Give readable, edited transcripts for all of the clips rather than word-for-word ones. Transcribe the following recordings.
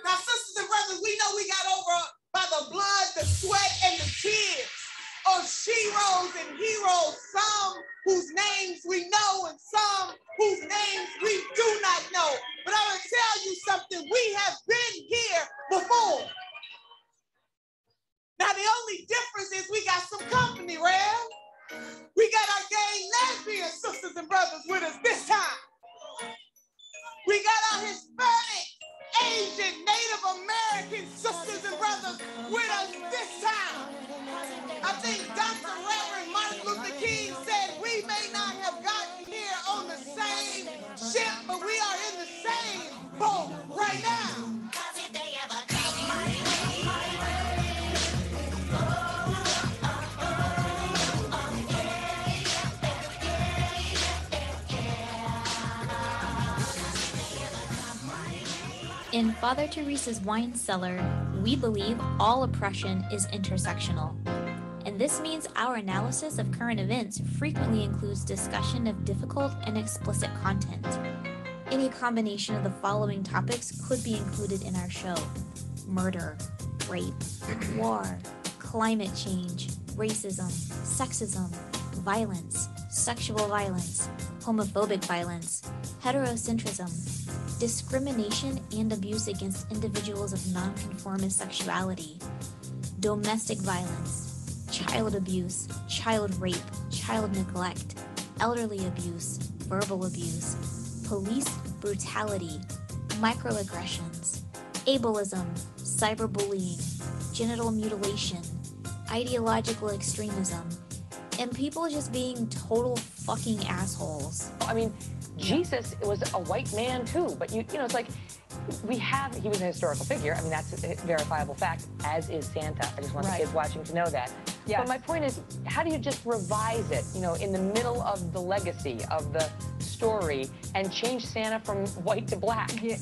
Now, sisters and brothers, we know we got over by the blood, the sweat, and the tears of sheroes and heroes, some whose names we know and some whose names we do not know. But I'm going to tell you something. We have been here before. Now, the only difference is we got some company, Rev. We got our gay lesbian sisters and brothers with us this time. We got our Hispanic, Asian, Native American sisters and brothers with us this time. I think Dr. Reverend Martin Luther King said we may not have gotten here on the same ship, but we are in the same boat right now. In Father Teresa's Wine Cellar, we believe all oppression is intersectional. And this means our analysis of current events frequently includes discussion of difficult and explicit content. Any combination of the following topics could be included in our show: murder, rape, war, climate change, racism, sexism, violence, sexual violence, homophobic violence, heterocentrism, discrimination and abuse against individuals of nonconformist sexuality, domestic violence, child abuse, child rape, child neglect, elderly abuse, verbal abuse, police brutality, microaggressions, ableism, cyberbullying, genital mutilation, ideological extremism, and people just being total fucking assholes. I mean, Jesus was a white man too, but you know, it's like he was a historical figure. I mean, that's a verifiable fact, as is Santa. I just want the kids watching to know that. Yeah. But my point is, how do you just revise it, you know, in the middle of the legacy of the story and change Santa from white to black? Yeah.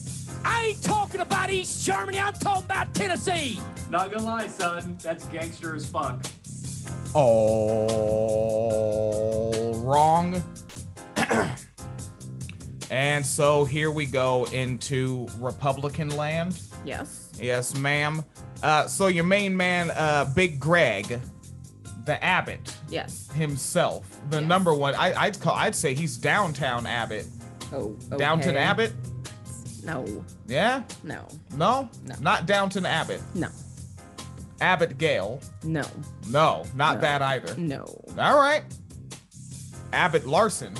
I ain't talking about East Germany, I'm talking about Tennessee. Not gonna lie, son, that's gangster as fuck. All wrong. And so here we go into Republican land. Yes. Yes, ma'am. So your main man, Big Greg, the Abbott. Yes. Himself, the number one. I'd say he's downtown Abbott. Oh. Okay. Downton Abbott. No. Yeah. No. No. No. Not Downton Abbott. No. Abbott Gale. No. No, not No. that either. No. All right. Abbott Larson.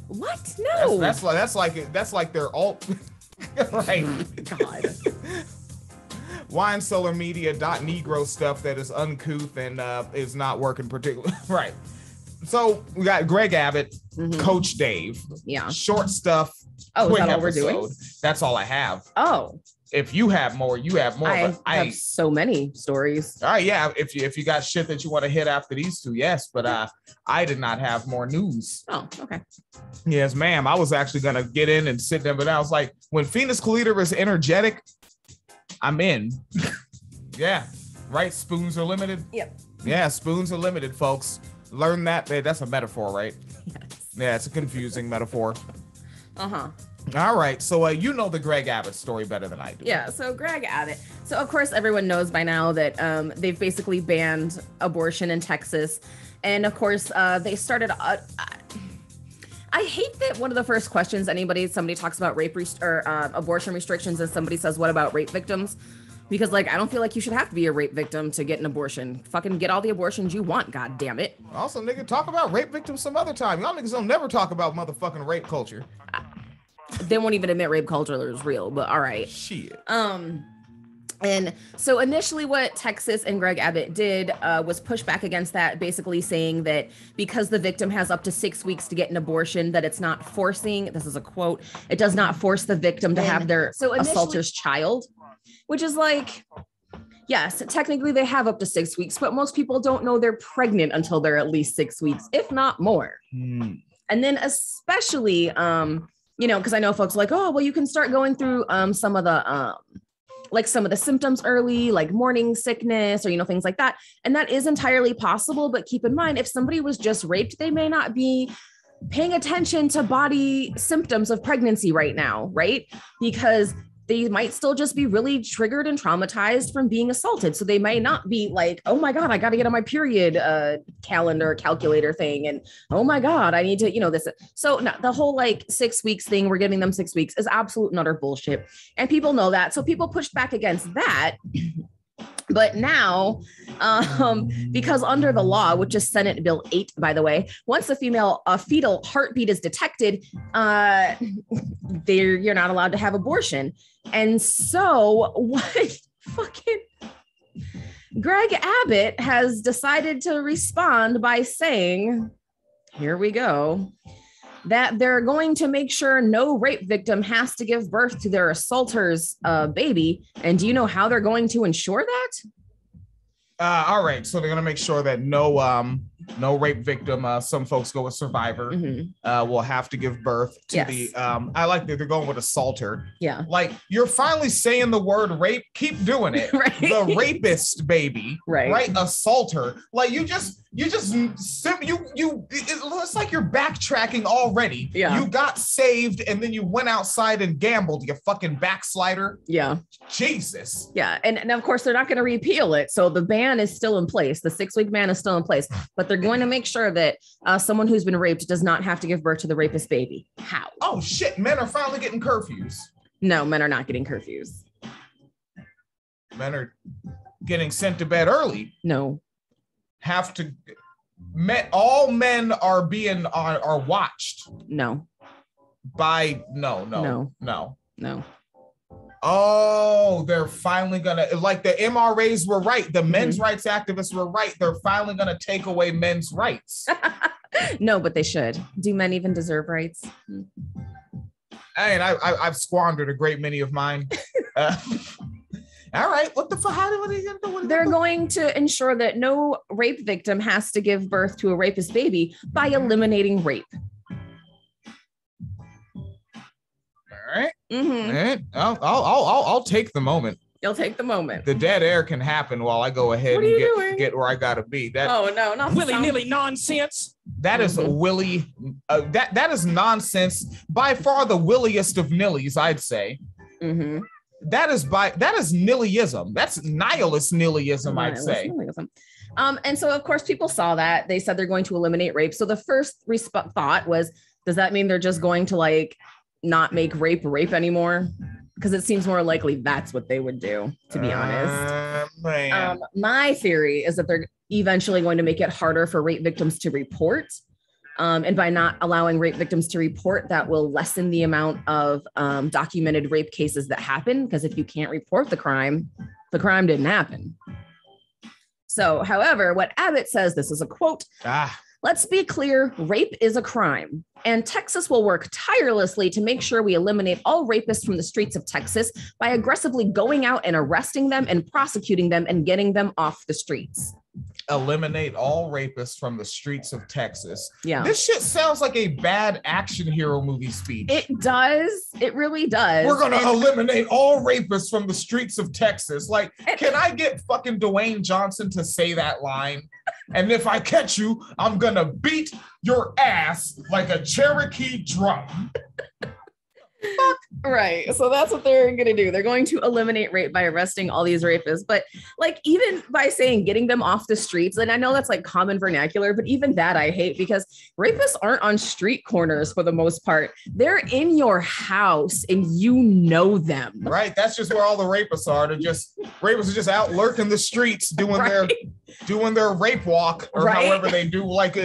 What? No. That's like their alt. Right. God. Wine Cellar Media .negro stuff that is uncouth and is not working particularly. Right. So we got Greg Abbott, Coach Dave. Yeah. Short stuff. Oh, is quick that all we're doing? episode. That's all I have. Oh. If you have more, you have more. I have so many stories. All right, yeah. If you got shit that you want to hit after these two, yes. But I did not have more news. Oh, okay. Yes, ma'am. I was actually gonna get in and sit there, but I was like, when Phoenix Calida is energetic, I'm in. Yeah, right. Spoons are limited. Yep. Yeah, spoons are limited, folks. Learn that. That's a metaphor, right? Yes. Yeah, it's a confusing metaphor. Uh-huh. All right, so you know the Greg Abbott story better than I do. Yeah, so Greg Abbott. So of course everyone knows by now that they've basically banned abortion in Texas, and of course they started. I hate that one of the first questions somebody talks about rape or abortion restrictions, and somebody says, "What about rape victims?" Because like I don't feel like you should have to be a rape victim to get an abortion. Fucking get all the abortions you want, god damn it. Also, nigga, talk about rape victims some other time. Y'all niggas don't never talk about motherfucking rape culture. They won't even admit rape culture is real, but all right. Shit. And so initially what Texas and Greg Abbott did was push back against that, basically saying that because the victim has up to 6 weeks to get an abortion, that it's not forcing, this is a quote, it does not force the victim to have their assaulter's child, which is like, yes, technically they have up to 6 weeks, but most people don't know they're pregnant until they're at least 6 weeks, if not more. And then especially, you know, because I know folks are like, oh, well, you can start going through some of the symptoms early, like morning sickness or, you know, things like that. And that is entirely possible. But keep in mind, if somebody was just raped, they may not be paying attention to body symptoms of pregnancy right now, right? Because they might still just be really triggered and traumatized from being assaulted. So they might not be like, oh my God, I got to get on my period calculator thing. And oh my God, I need to, this. So no, the whole like 6 weeks thing, we're giving them 6 weeks is absolute and utter bullshit. And people know that. So people pushed back against that. But now, because under the law, which is Senate Bill 8, by the way, once a fetal heartbeat is detected, you're not allowed to have abortion. And so what fucking Greg Abbott has decided to respond by saying, here we go, that they're going to make sure no rape victim has to give birth to their assaulter's baby. And do you know how they're going to ensure that? All right. So they're going to make sure that no rape victim, some folks go with survivor, will have to give birth to the, I like that they're going with assaulter. Yeah. Like, you're finally saying the word rape. Keep doing it. Right. The rapist baby. Right. Assaulter. Like, it's like you're backtracking already. Yeah. You got saved and then you went outside and gambled, you fucking backslider. Yeah. Jesus. Yeah. And of course, they're not going to repeal it. So the ban is still in place. The 6-week ban is still in place, but they're going to make sure that someone who's been raped does not have to give birth to the rapist baby. How? Oh, shit. Men are finally getting curfews. No, men are not getting curfews. Men are getting sent to bed early. No. All men are watched. No. No. No. Oh, they're finally gonna, like, the MRAs were right. The men's rights activists were right. They're finally gonna take away men's rights. No, but they should. Do men even deserve rights? And I've squandered a great many of mine. All right, what the fuck? What are you gonna do? They're going to ensure that no rape victim has to give birth to a rapist baby by eliminating rape. All right. Mm-hmm. All right. I'll take the moment. You'll take the moment. The dead air can happen while I go ahead and get where I gotta be. Not willy-nilly nonsense. That is willy. That is nonsense. By far the williest of nillies, I'd say. Mm-hmm. That is nihilism. That's nihilist nihilism, I'd say. Nihilism. And so of course people saw that. They said they're going to eliminate rape. So the first thought was, does that mean they're just going to like not make rape anymore? Because it seems more likely that's what they would do, to be honest. My theory is that they're eventually going to make it harder for rape victims to report. And by not allowing rape victims to report, that will lessen the amount of documented rape cases that happen. Because if you can't report the crime didn't happen. So, however, what Abbott says, this is a quote, let's be clear, rape is a crime. And Texas will work tirelessly to make sure we eliminate all rapists from the streets of Texas by aggressively going out and arresting them and prosecuting them and getting them off the streets. Eliminate all rapists from the streets of Texas. Yeah. This shit sounds like a bad action hero movie speech. It does. It really does. We're going to eliminate all rapists from the streets of Texas. Like, can I get fucking Dwayne Johnson to say that line? And if I catch you, I'm going to beat your ass like a Cherokee drum. Fuck. Right. So that's what they're going to do. They're going to eliminate rape by arresting all these rapists. But like, even by saying getting them off the streets, and I know that's like common vernacular, but even that I hate, because rapists aren't on street corners for the most part. They're in your house and you know them. Right. That's just where all the rapists are. Rapists are just out lurking the streets doing their rape walk or however they do. Like,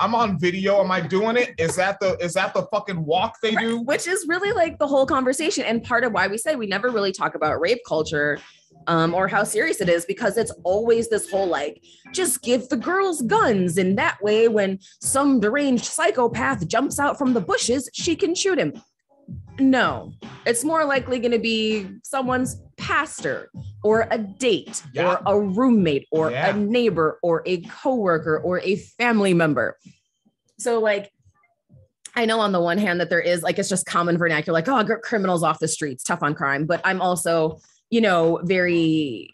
I'm on video. Am I doing it? Is that the fucking walk they do? Which is really like the whole conversation. And part of why we say we never really talk about rape culture or how serious it is, because it's always this whole like, just give the girls guns. And that way, when some deranged psychopath jumps out from the bushes, she can shoot him. No, it's more likely going to be someone's pastor or a date or a roommate or a neighbor or a coworker or a family member. So like, I know on the one hand that there is like, it's just common vernacular, like, oh, get criminals off the streets, tough on crime. But I'm also, very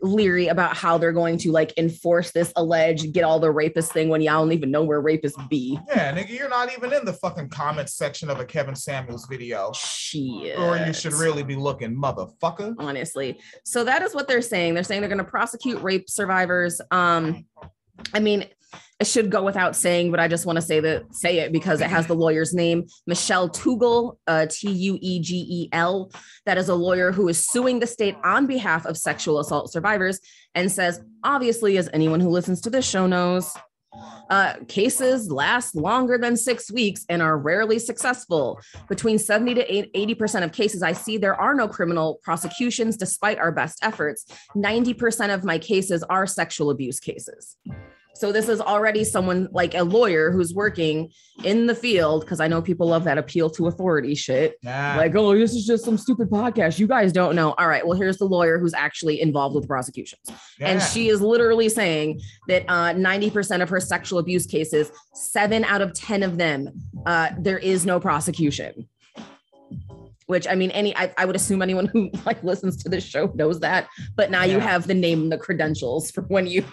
leery about how they're going to like enforce this alleged get all the rapists thing when y'all don't even know where rapists be. Yeah, nigga, you're not even in the fucking comments section of a Kevin Samuels video. Shit. Or you should really be looking, motherfucker. Honestly. So that is what they're saying. They're saying they're going to prosecute rape survivors. I mean, it should go without saying, but I just want to say it because it has the lawyer's name, Michelle Tugel, Tuegel. That is a lawyer who is suing the state on behalf of sexual assault survivors and says, obviously, as anyone who listens to this show knows, cases last longer than 6 weeks and are rarely successful. Between 70 to 80% of cases I see, there are no criminal prosecutions despite our best efforts. 90% of my cases are sexual abuse cases. So this is already someone like a lawyer who's working in the field, because I know people love that appeal to authority shit. Yeah. Like, oh, this is just some stupid podcast. You guys don't know. All right, well, here's the lawyer who's actually involved with prosecutions. Yeah. And she is literally saying that 90% of her sexual abuse cases, 7 out of 10 of them, there is no prosecution. Which, I mean, I would assume anyone who like listens to this show knows that. But now you have the name and the credentials for when you...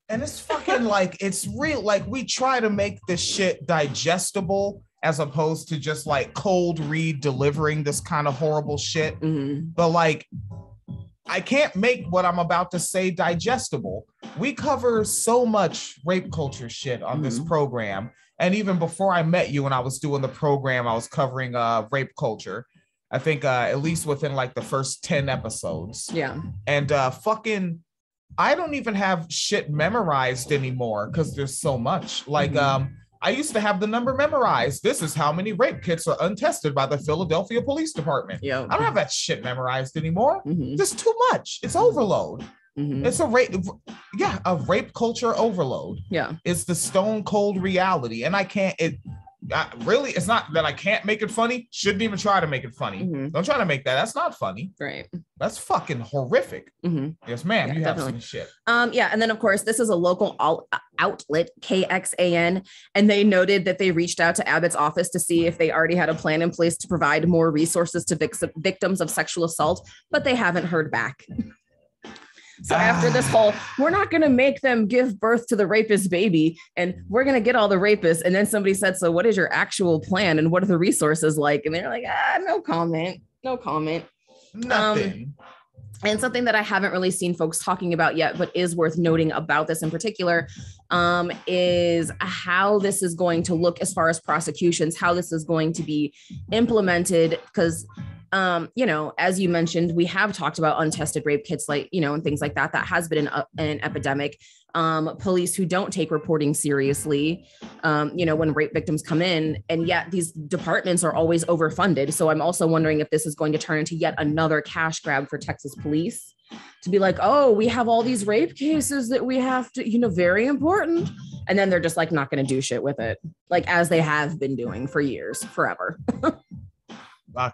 And it's fucking like, it's real. Like, we try to make this shit digestible as opposed to just like cold read delivering this kind of horrible shit. Mm-hmm. But like, I can't make what I'm about to say digestible. We cover so much rape culture shit on this program. And even before I met you, when I was doing the program, I was covering rape culture. I think at least within like the first 10 episodes. Yeah. And I don't even have shit memorized anymore because there's so much. Like, I used to have the number memorized. This is how many rape kits are untested by the Philadelphia Police Department. Yeah. I don't have that shit memorized anymore. There's too much. It's overload. It's a rape culture overload. Yeah. It's the stone cold reality. And I can't, really, it's not that I can't make it funny. Shouldn't even try to make it funny. Don't try to make that. That's not funny. Right. That's fucking horrific. Yes, ma'am. Yeah, you have some shit. Yeah. And then, of course, this is a local outlet, KXAN, and they noted that they reached out to Abbott's office to see if they already had a plan in place to provide more resources to victims of sexual assault, but they haven't heard back. So after this whole, we're not going to make them give birth to the rapist baby and we're going to get all the rapists. And then somebody said, so what is your actual plan and what are the resources like? And they're like, no comment. Nothing. And something that I haven't really seen folks talking about yet, but is worth noting about this in particular, is how this is going to look as far as prosecutions, how this is going to be implemented. Because as you mentioned, we have talked about untested rape kits, like, and things like that. That has been an epidemic. Police who don't take reporting seriously, when rape victims come in, and yet these departments are always overfunded. So I'm also wondering if this is going to turn into yet another cash grab for Texas police to be like, oh, we have all these rape cases that we have to, very important. And then they're just like not going to do shit with it, like as they have been doing for years, forever.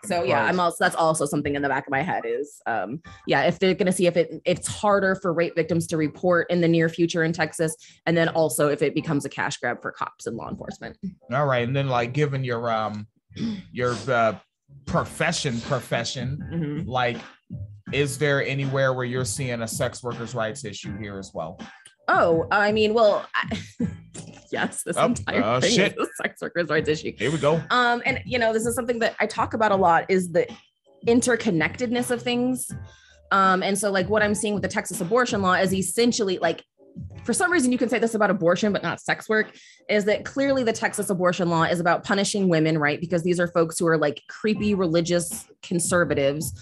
So yeah, that's also something in the back of my head is, if they're going to see if it's harder for rape victims to report in the near future in Texas, and then also if it becomes a cash grab for cops and law enforcement. All right, and then like given your profession, like, is there anywhere where you're seeing a sex workers' rights issue here as well? Oh, I mean, well. Yes, this entire thing is a sex workers' rights issue. Here we go. And this is something that I talk about a lot, is the interconnectedness of things. And so like what I'm seeing with the Texas abortion law is essentially like, for some reason you can say this about abortion, but not sex work, is that clearly the Texas abortion law is about punishing women, right? Because these are folks who are like creepy religious conservatives,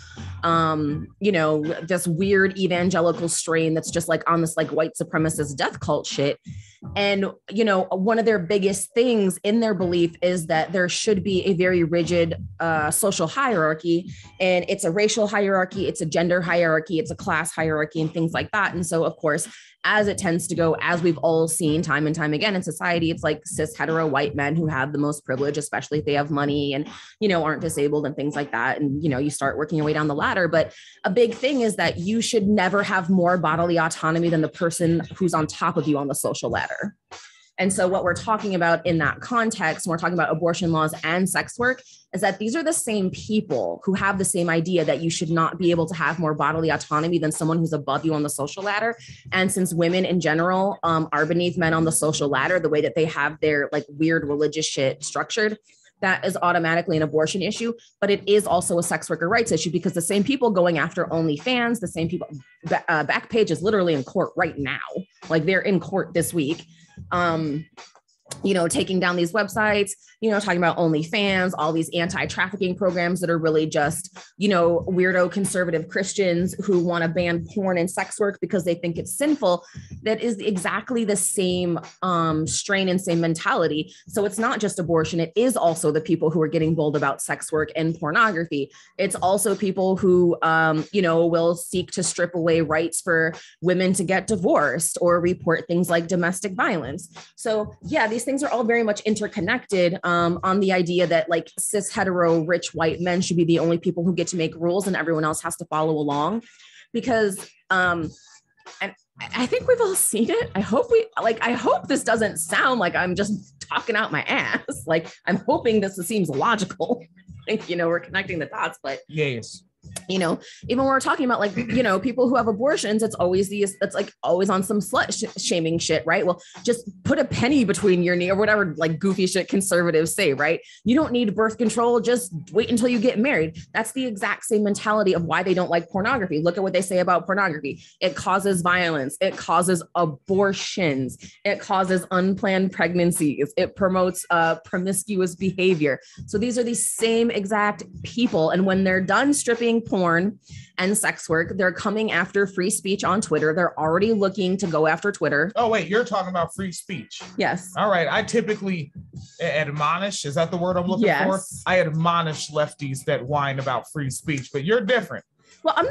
this weird evangelical strain that's just like on this like white supremacist death cult shit. And, one of their biggest things in their belief is that there should be a very rigid social hierarchy, and it's a racial hierarchy, it's a gender hierarchy, it's a class hierarchy and things like that. And so, of course, as it tends to go, as we've all seen time and time again in society, it's like cis hetero white men who have the most privilege, especially if they have money and, aren't disabled and things like that. And, you start working your way down the ladder. But a big thing is that you should never have more bodily autonomy than the person who's on top of you on the social ladder. And so what we're talking about in that context, when we're talking about abortion laws and sex work, is that these are the same people who have the same idea that you should not be able to have more bodily autonomy than someone who's above you on the social ladder. And since women in general are beneath men on the social ladder, the way that they have their like weird religious shit structured, that is automatically an abortion issue, but it is also a sex worker rights issue because the same people going after OnlyFans, the same people, Backpage is literally in court right now. Like they're in court this week. Taking down these websites, talking about OnlyFans, all these anti-trafficking programs that are really just, weirdo conservative Christians who want to ban porn and sex work because they think it's sinful. That is exactly the same strain and same mentality. So it's not just abortion. It is also the people who are getting bold about sex work and pornography. It's also people who, will seek to strip away rights for women to get divorced or report things like domestic violence. So yeah, these things are all very much interconnected on the idea that like cis hetero rich white men should be the only people who get to make rules and everyone else has to follow along because and I think we've all seen it. I hope this doesn't sound like I'm just talking out my ass. Like I'm hoping this seems logical. We're connecting the dots, but yes. Even when we're talking about like, people who have abortions, it's like always on some slut shaming shit, right? Well, just put a penny between your knee or whatever, like goofy shit conservatives say, right? You don't need birth control. Just wait until you get married. That's the exact same mentality of why they don't like pornography. Look at what they say about pornography. It causes violence. It causes abortions. It causes unplanned pregnancies. It promotes promiscuous behavior. So these are the same exact people. And when they're done stripping porn and sex work, they're coming after free speech on Twitter. They're already looking to go after Twitter. Oh, wait, you're talking about free speech. Yes. All right. I typically admonish. Is that the word I'm looking for? I admonish lefties that whine about free speech, but you're different. Well, I'm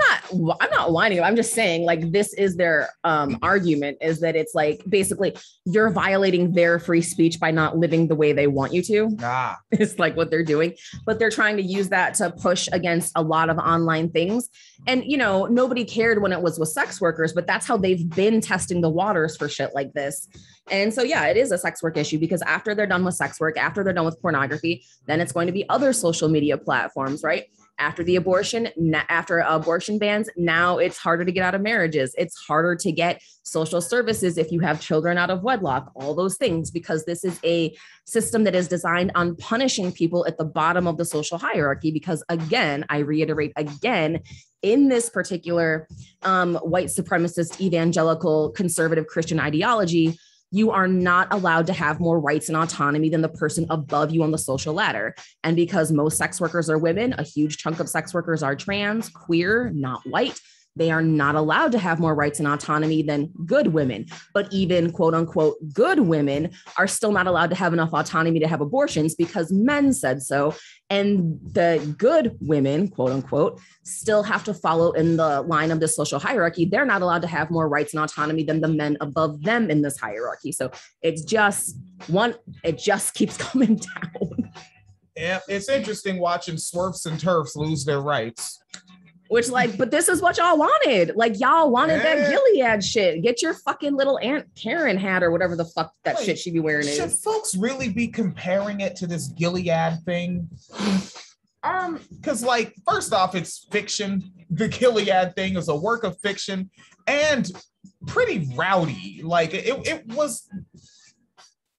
not whining. I'm just saying like this is their argument is that it's like basically you're violating their free speech by not living the way they want you to. It's like what they're doing, but they're trying to use that to push against a lot of online things. And, nobody cared when it was with sex workers, but that's how they've been testing the waters for shit like this. And so, yeah, it is a sex work issue because after they're done with sex work, after they're done with pornography, then it's going to be other social media platforms, right? After abortion bans, now it's harder to get out of marriages. It's harder to get social services if you have children out of wedlock, all those things, because this is a system that is designed on punishing people at the bottom of the social hierarchy. Because again, I reiterate again, in this particular white supremacist, evangelical, conservative Christian ideology, you are not allowed to have more rights and autonomy than the person above you on the social ladder. And because most sex workers are women, a huge chunk of sex workers are trans, queer, not white, they are not allowed to have more rights and autonomy than good women. But even quote unquote good women are still not allowed to have enough autonomy to have abortions because men said so. And the good women, quote unquote, still have to follow in the line of the social hierarchy. They're not allowed to have more rights and autonomy than the men above them in this hierarchy. So it just keeps coming down. Yeah, it's interesting watching Swerfs and Turfs lose their rights. Which but this is what y'all wanted. Like y'all wanted that Gilead shit. Get your fucking little Aunt Karen hat or whatever the fuck that shit she be wearing is. Should folks really be comparing it to this Gilead thing? Because first off, it's fiction. The Gilead thing is a work of fiction and pretty rowdy. Like it was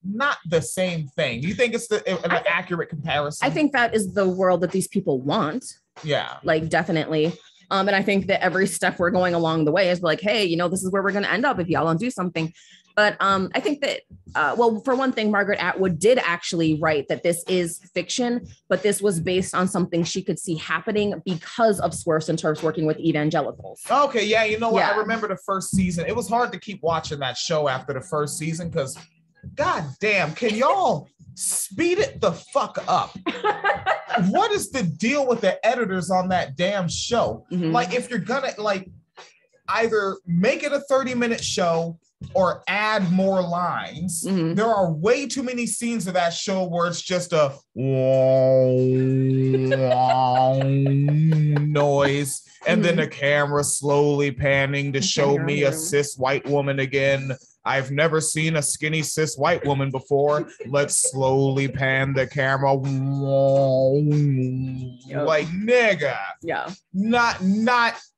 not the same thing. Do you think it's an accurate comparison? I think that is the world that these people want. Yeah. Definitely. And I think that every step we're going along the way is like, hey, this is where we're going to end up if y'all don't do something. But I think that, for one thing, Margaret Atwood did actually write that this is fiction, but this was based on something she could see happening because of Swerfs and Turfs working with evangelicals. Okay. Yeah. You know what? I remember the first season. It was hard to keep watching that show after the first season because God damn, can y'all speed it the fuck up? What is the deal with the editors on that damn show? Mm-hmm. If you're gonna either make it a 30-minute show or add more lines, mm-hmm. There are way too many scenes of that show where it's just a noise and then the camera slowly panning to show me a cis white woman again. I've never seen a skinny cis white woman before. Let's slowly pan the camera. Like, nigga. Yeah. Not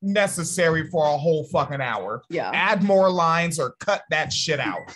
necessary for a whole fucking hour. Yeah. Add more lines or cut that shit out.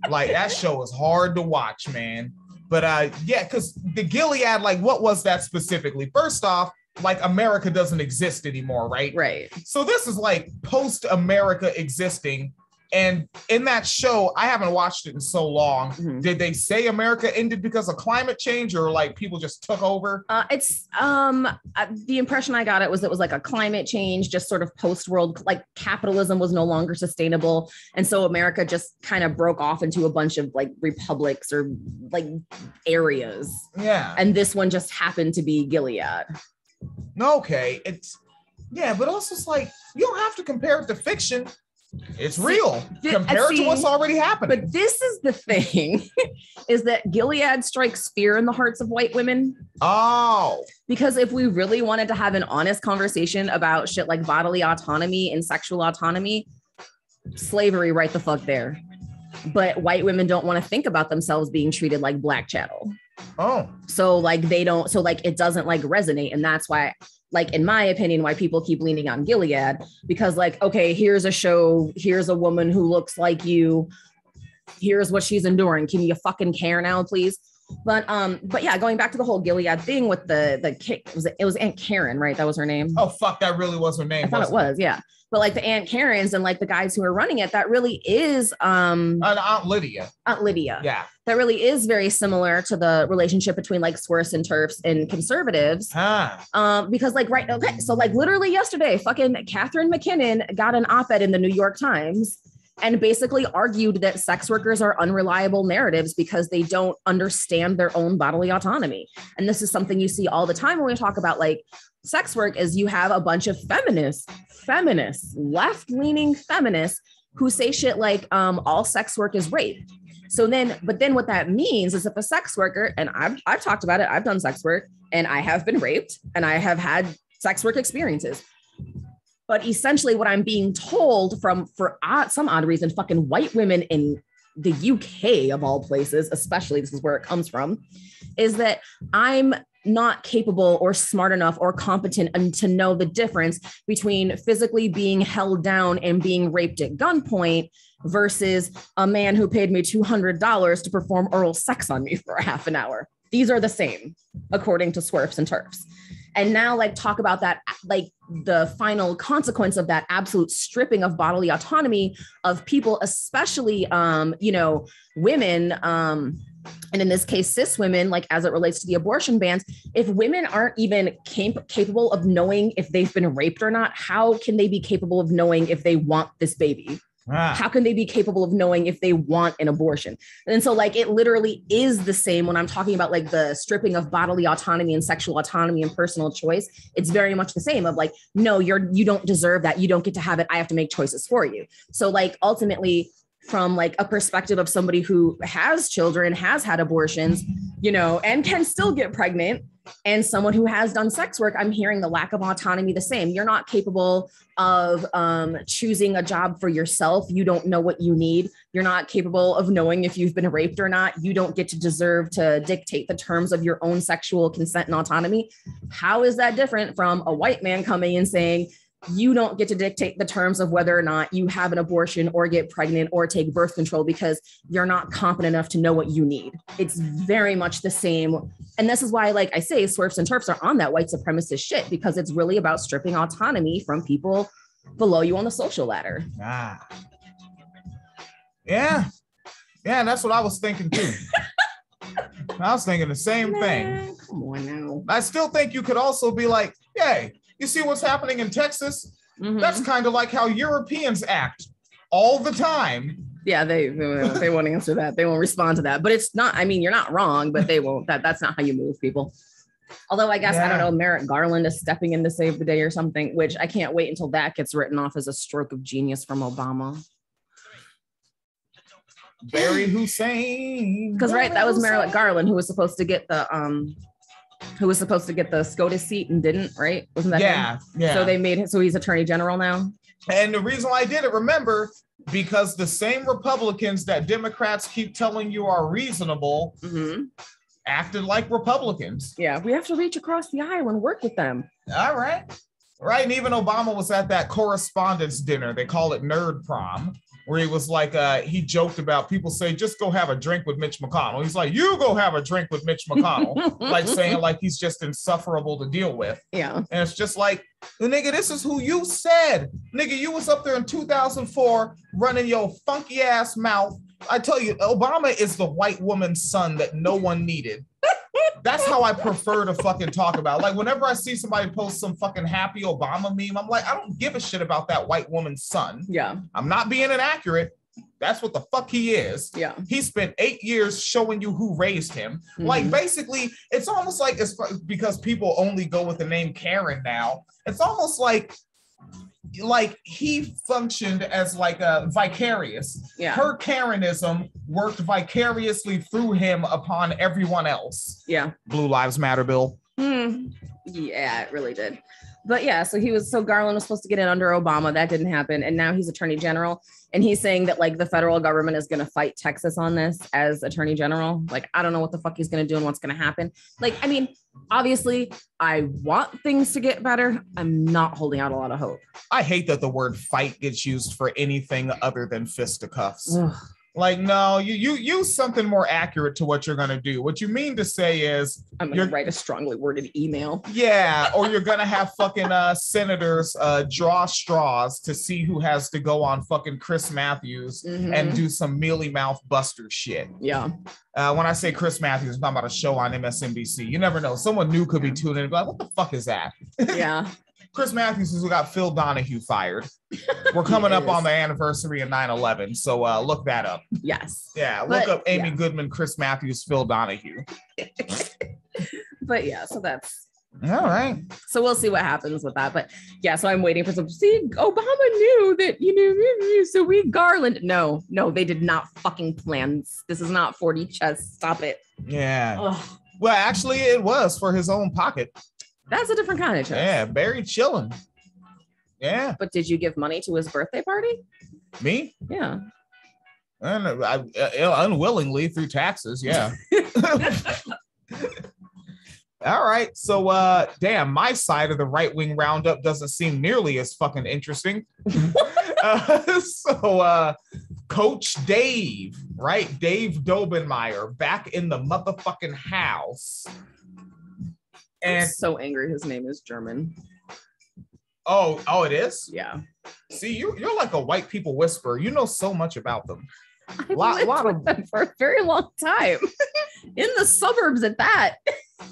Like, that show is hard to watch, man. But yeah, because the Gilead, like, what was that specifically? First off, like, America doesn't exist anymore, right? Right. So this is like post-America existing. And in that show, I haven't watched it in so long. Mm-hmm. Did they say America ended because of climate change, or like people just took over? It's the impression I got it was like a climate change, just sort of post-world, like capitalism was no longer sustainable. And so America just kind of broke off into a bunch of like republics or like areas. Yeah. And this one just happened to be Gilead. Okay. Yeah, but also it's like, you don't have to compare it to fiction. It's real. Compare it to what's already happening. But this is the thing, is that Gilead strikes fear in the hearts of white women. Oh. Because if we really wanted to have an honest conversation about shit like bodily autonomy and sexual autonomy, slavery right the fuck there. But white women don't want to think about themselves being treated like black chattel. Oh. So like they don't, so like it doesn't like resonate. And that's why, like, in my opinion, why people keep leaning on Gilead, because like, okay, here's a show, here's a woman who looks like you, here's what she's enduring. Can you fucking care now, please? But yeah, going back to the whole Gilead thing with it was Aunt Karen, right? That was her name. Oh, fuck, that really was her name. I thought it was, yeah. But like the Aunt Karens and like the guys who are running it, that really is Aunt Lydia. Aunt Lydia. Yeah. That really is very similar to the relationship between like Swerfs and Turfs and conservatives. Because like, right, okay, so like literally yesterday, fucking Catherine McKinnon got an op-ed in the New York Times and basically argued that sex workers are unreliable narratives because they don't understand their own bodily autonomy. And this is something you see all the time when we talk about like sex work, is you have a bunch of feminists, left-leaning feminists who say shit like all sex work is rape. But then what that means is if a sex worker, and I've talked about it, I've done sex work and I have been raped and I have had sex work experiences. But essentially what I'm being told for some odd reason, fucking white women in the UK of all places, especially this is where it comes from, is that I'm not capable or smart enough or competent and to know the difference between physically being held down and being raped at gunpoint versus a man who paid me $200 to perform oral sex on me for a half an hour. These are the same, according to Swerfs and Turfs. And now like talk about that, like the final consequence of that absolute stripping of bodily autonomy of people, especially, women, and in this case, cis women, like as it relates to the abortion bans, if women aren't even capable of knowing if they've been raped or not, how can they be capable of knowing if they want this baby? How can they be capable of knowing if they want an abortion? And so like, it literally is the same when I'm talking about like the stripping of bodily autonomy and sexual autonomy and personal choice. It's very much the same of like, no, you don't deserve that. You don't get to have it. I have to make choices for you. So like, ultimately, from like a perspective of somebody who has children, has had abortions, and can still get pregnant, and someone who has done sex work, I'm hearing the lack of autonomy the same. You're not capable of choosing a job for yourself. You don't know what you need. You're not capable of knowing if you've been raped or not. You don't get to deserve to dictate the terms of your own sexual consent and autonomy. How is that different from a white man coming and saying, you don't get to dictate the terms of whether or not you have an abortion or get pregnant or take birth control because you're not competent enough to know what you need. It's very much the same. And this is why, like I say, Swerfs and Turfs are on that white supremacist shit, because it's really about stripping autonomy from people below you on the social ladder. Yeah, that's what I was thinking too. I was thinking the same thing. Come on now. I still think you could also be like, hey, you see what's happening in Texas? Mm-hmm. That's kind of like how Europeans act all the time. Yeah, they won't answer that. They won't respond to that. But it's not, I mean, you're not wrong, but they won't. That's not how you move people. Although I guess, I don't know, Merrick Garland is stepping in to save the day or something, which I can't wait until that gets written off as a stroke of genius from Obama. Barry Hussein. Because that was Merrick Garland who was supposed to get the SCOTUS seat and didn't, right? Wasn't that him? Yeah. So they made him, so he's attorney general now. And the reason why I did it, remember, Because the same Republicans that Democrats keep telling you are reasonable acted like Republicans. Yeah, we have to reach across the aisle and work with them. All right. Right. And even Obama was at that correspondence dinner. They call it Nerd Prom, where he was like, he joked about people say, just go have a drink with Mitch McConnell. He's like, you go have a drink with Mitch McConnell, like saying like he's just insufferable to deal with. Yeah. And it's just like, nigga, this is who you said. Nigga, you was up there in 2004 running your funky ass mouth. I tell you, Obama is the white woman's son that no one needed. That's how I prefer to fucking talk about. Like, whenever I see somebody post some fucking happy Obama meme, I'm like, I don't give a shit about that white woman's son. Yeah. I'm not being inaccurate. That's what the fuck he is. Yeah. He spent 8 years showing you who raised him. Like, basically, it's almost like, it's because people only go with the name Karen now. It's almost like he functioned as like a vicarious. Yeah. Her Karenism worked vicariously through him upon everyone else. Yeah. Blue Lives Matter bill. Yeah, it really did. But yeah, so Garland was supposed to get in under Obama. That didn't happen. And now he's attorney general. And he's saying that like the federal government is going to fight Texas on this as attorney general. Like, I don't know what the fuck he's going to do and what's going to happen. Like, I mean, obviously I want things to get better. I'm not holding out a lot of hope. I hate that the word fight gets used for anything other than fisticuffs. Like, no, you use something more accurate to what you're going to do. What you mean to say is I'm going to write a strongly worded email. Yeah. Or you're going to have fucking senators draw straws to see who has to go on fucking Chris Matthews and do some mealy mouth buster shit. Yeah. When I say Chris Matthews, I'm talking about a show on MSNBC. You never know. Someone new could be tuning in and be like, what the fuck is that? Yeah. Chris Matthews is who got Phil Donahue fired. We're coming up on the anniversary of 9/11, so look that up. Yes. Yeah, look up Amy Goodman, Chris Matthews, Phil Donahue. But yeah, so that's all right. So we'll see what happens with that. But yeah, so I'm waiting for some. See, Obama knew that, so we Garland. No, they did not fucking plan. This is not 40 chess. Stop it. Yeah. Ugh. Well, actually, it was for his own pocket. That's a different kind of chess. Yeah, Barry chilling. Yeah. But did you give money to his birthday party? Me? Yeah. And I unwillingly through taxes. Yeah. All right. So, damn, my side of the right-wing roundup doesn't seem nearly as fucking interesting. Coach Dave, right? Dave Dobenmeyer back in the motherfucking house. And I'm so angry his name is German. Oh, it is? Yeah. See, you're like a white people whisperer. You know so much about them. I've lived with them for a very long time. In the suburbs at that.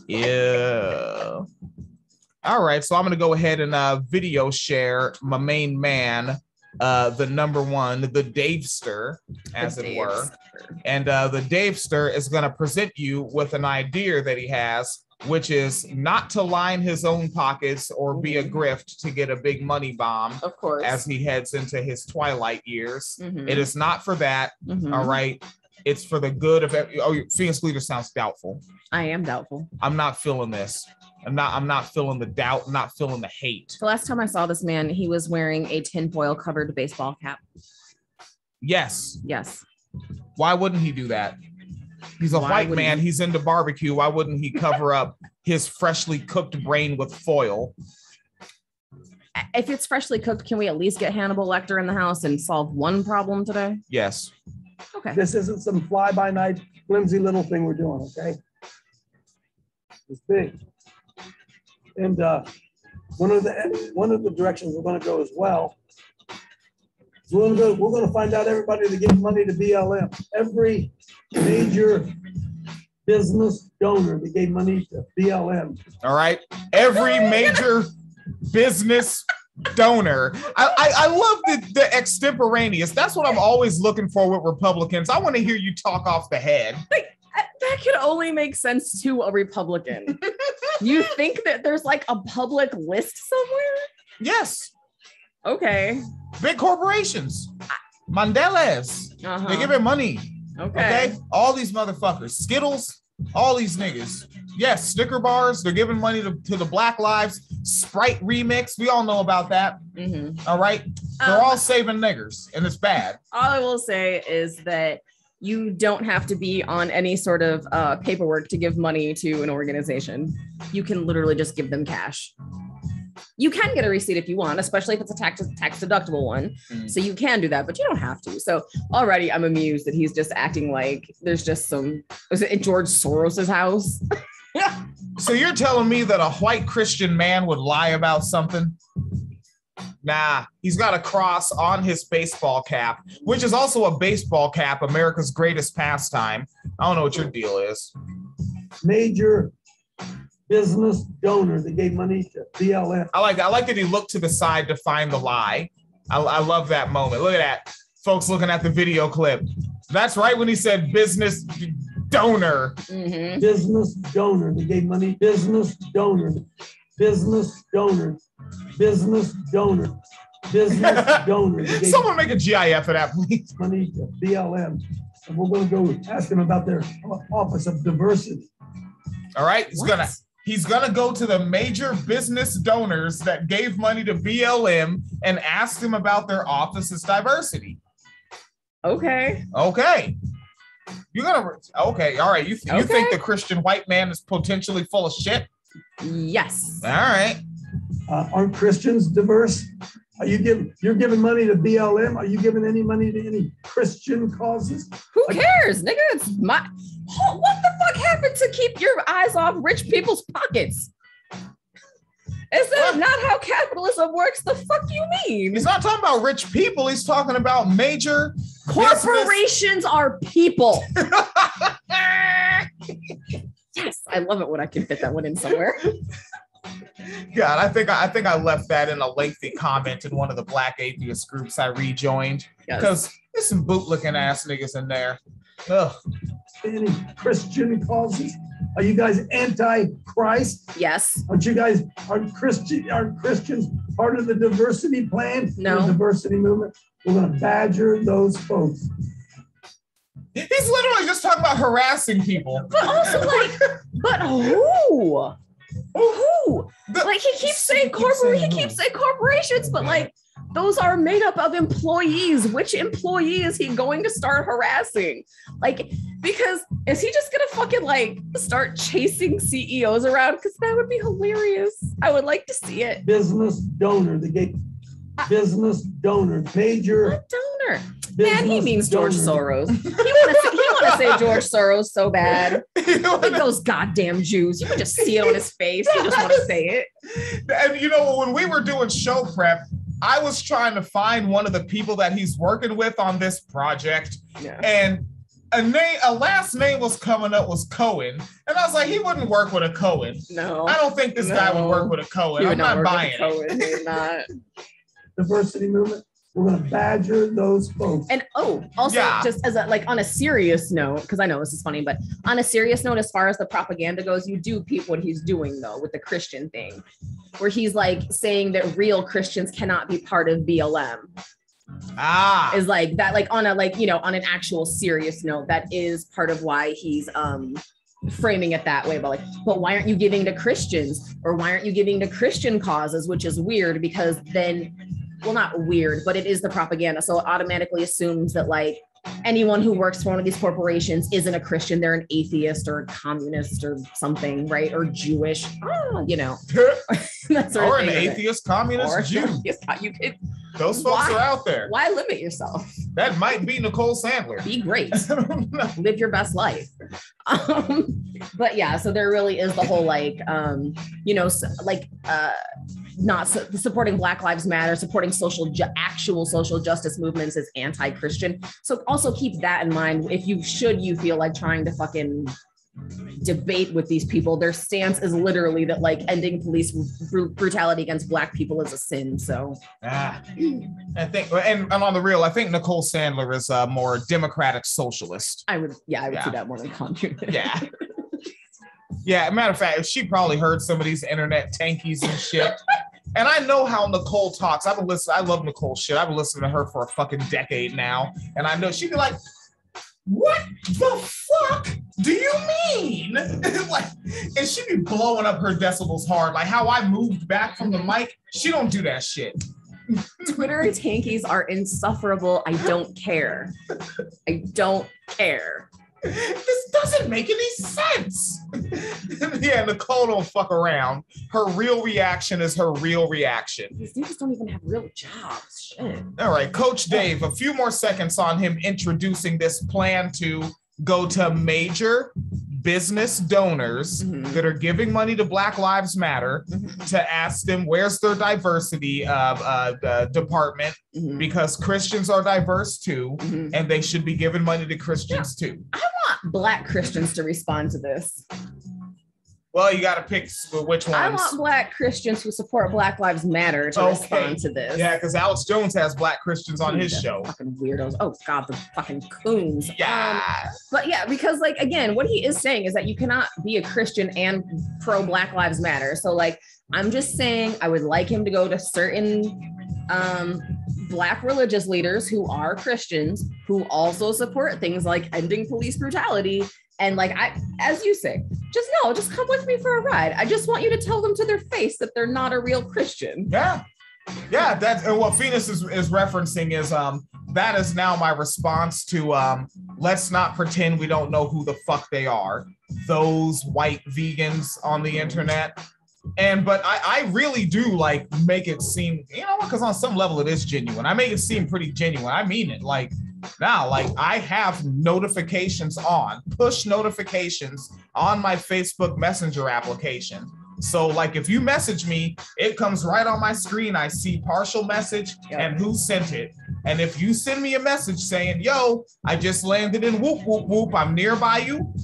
Yeah. All right, so I'm going to go ahead and video share my main man, the number one, the Davester, as it were. And the Davester is going to present you with an idea that he has, which is not to line his own pockets or be a grift to get a big money bomb, of course, as he heads into his twilight years. It is not for that. All right. It's for the good of Phoenix Leader sounds doubtful. I am doubtful. I'm not feeling this. I'm not feeling the doubt. I'm not feeling the hate. The last time I saw this man, he was wearing a tinfoil covered baseball cap. Yes. Why wouldn't he do that? He's a white man. He's into barbecue. Why wouldn't he cover up his freshly cooked brain with foil? If it's freshly cooked, can we at least get Hannibal Lecter in the house and solve one problem today? Yes. Okay. This isn't some fly-by-night, flimsy little thing we're doing, okay? It's big. And one of the directions we're going to go as well, we're going to find out everybody that gave money to BLM. Every major business donor that gave money to BLM. All right. Every major business donor. I love the extemporaneous. That's what I'm always looking for with Republicans. I want to hear you talk off the head. That could only make sense to a Republican. You think that there's like a public list somewhere? Yes. Okay. Big corporations. Mandelas. They give it money. Okay. All these motherfuckers. Skittles. All these niggas. Yes. Sticker bars. They're giving money to the Black Lives. Sprite remix. We all know about that. All right. They're all saving niggers, and it's bad. All I will say is that you don't have to be on any sort of paperwork to give money to an organization. You can literally just give them cash. You can get a receipt if you want, especially if it's a tax deductible one. So you can do that, but you don't have to. So already I'm amused that he's just acting like there's just was it George Soros's house? So you're telling me that a white Christian man would lie about something? Nah, he's got a cross on his baseball cap, which is also a baseball cap, America's greatest pastime. I don't know what your deal is. Major business donor that gave money to BLM. I like that he looked to the side to find the lie. I love that moment. Look at that. Folks looking at the video clip. That's right when he said business donor. Mm-hmm. Business donor that gave money. Business donor. Business donor. Business donor. Business donor. Someone make a GIF for that, please. Money to BLM. And we're going to go ask them about their Office of Diversity. All right. He's gonna go to the major business donors that gave money to BLM and ask them about their office's diversity. Okay. You're gonna. Okay. All right. You think the Christian white man is potentially full of shit? Yes. All right. Aren't Christians diverse? You're giving money to BLM? Are you giving any money to any Christian causes? Who cares, nigga? It's my. What the fuck happened to keep your eyes off rich people's pockets? Is that not how capitalism works? The fuck you mean? He's not talking about rich people. He's talking about major corporations are people. Yes, I love it when I can fit that one in somewhere. God, I think I left that in a lengthy comment in one of the Black atheist groups I rejoined because there's some bootlicking ass niggas in there. Ugh. Any Christian causes? Are you guys anti-Christ? Yes. Aren't Christians part of the diversity plan? No. The diversity movement? We're going to badger those folks. He's literally just talking about harassing people. But also but who? Who? Like he keeps saying corporations, but like those are made up of employees. Which employee is he going to start harassing? Like, because is he just gonna fucking like start chasing CEOs around? Because that would be hilarious. I would like to see it. Business donor, business donor, major. What donor? Man, he means George Soros. He want to say George Soros so bad. Like those goddamn Jews. You can just see it on his face. He just want to say it. And you know, when we were doing show prep, I was trying to find one of the people that he's working with on this project. Yeah. And a last name was coming up was Cohen. And I was like, he wouldn't work with a Cohen. No. I don't think this guy would work with a Cohen. I'm not buying it. He's not. Diversity movement. We're going to badger those folks. And just as on a serious note, because I know this is funny, but on a serious note, as far as the propaganda goes, you do peep what he's doing though with the Christian thing, where he's like saying that real Christians cannot be part of BLM. Is like that, like on an actual serious note, that is part of why he's framing it that way. But why aren't you giving to Christians, or why aren't you giving to Christian causes? Which is weird because then. Well, not weird, but it is the propaganda. So it automatically assumes that like anyone who works for one of these corporations isn't a Christian. They're an atheist or a communist or something, right? Or Jewish, you know. Or an atheist, communist, or Jew. Those folks are out there. Why limit yourself? That might be Nicole Sandler. Be great. Live your best life. But yeah, so there really is the whole not supporting Black Lives Matter, supporting actual social justice movements is anti-Christian. So also keep that in mind. If you feel like trying to fucking debate with these people, their stance is literally that like ending police brutality against Black people is a sin. So I think, and on the real, I think Nicole Sandler is a more democratic socialist. I would see that more than communist. Yeah. Yeah, matter of fact, she probably heard some of these internet tankies and shit. And I know how Nicole talks. I love Nicole shit. I've been listening to her for a fucking decade now. And I know she'd be like, what the fuck do you mean? And she'd be blowing up her decibels hard. Like how I moved back from the mic. She don't do that shit. Twitter tankies are insufferable. I don't care. I don't care. This doesn't make any sense. Yeah, Nicole don't fuck around. Her real reaction is her real reaction. These dudes don't even have real jobs. Shit. All right, Coach Dave, a few more seconds on him introducing this plan to go to major business donors that are giving money to Black Lives Matter to ask them where's their diversity department, because Christians are diverse too, and they should be giving money to Christians too. I want Black Christians to respond to this. Well, you got to pick which ones. I want Black Christians who support Black Lives Matter to respond to this. Yeah, because Alex Jones has Black Christians on his show. Fucking weirdos. Oh God, the fucking coons. Yeah. But yeah, because like, again, what he is saying is that you cannot be a Christian and pro Black Lives Matter. So like, I'm just saying I would like him to go to certain Black religious leaders who are Christians who also support things like ending police brutality. And like, as you say, just come with me for a ride. I just want you to tell them to their face that they're not a real Christian. Yeah. That's and what Phoenix is referencing is that is now my response to let's not pretend we don't know who the fuck they are. Those white vegans on the internet. But I really do like make it seem, you know, because on some level it is genuine. I make it seem pretty genuine. I mean it. Like now, like I have notifications on, push notifications on my Facebook Messenger application. So like if you message me, it comes right on my screen. I see partial message and who sent it. And if you send me a message saying, yo, I just landed in whoop, whoop, whoop, I'm nearby you.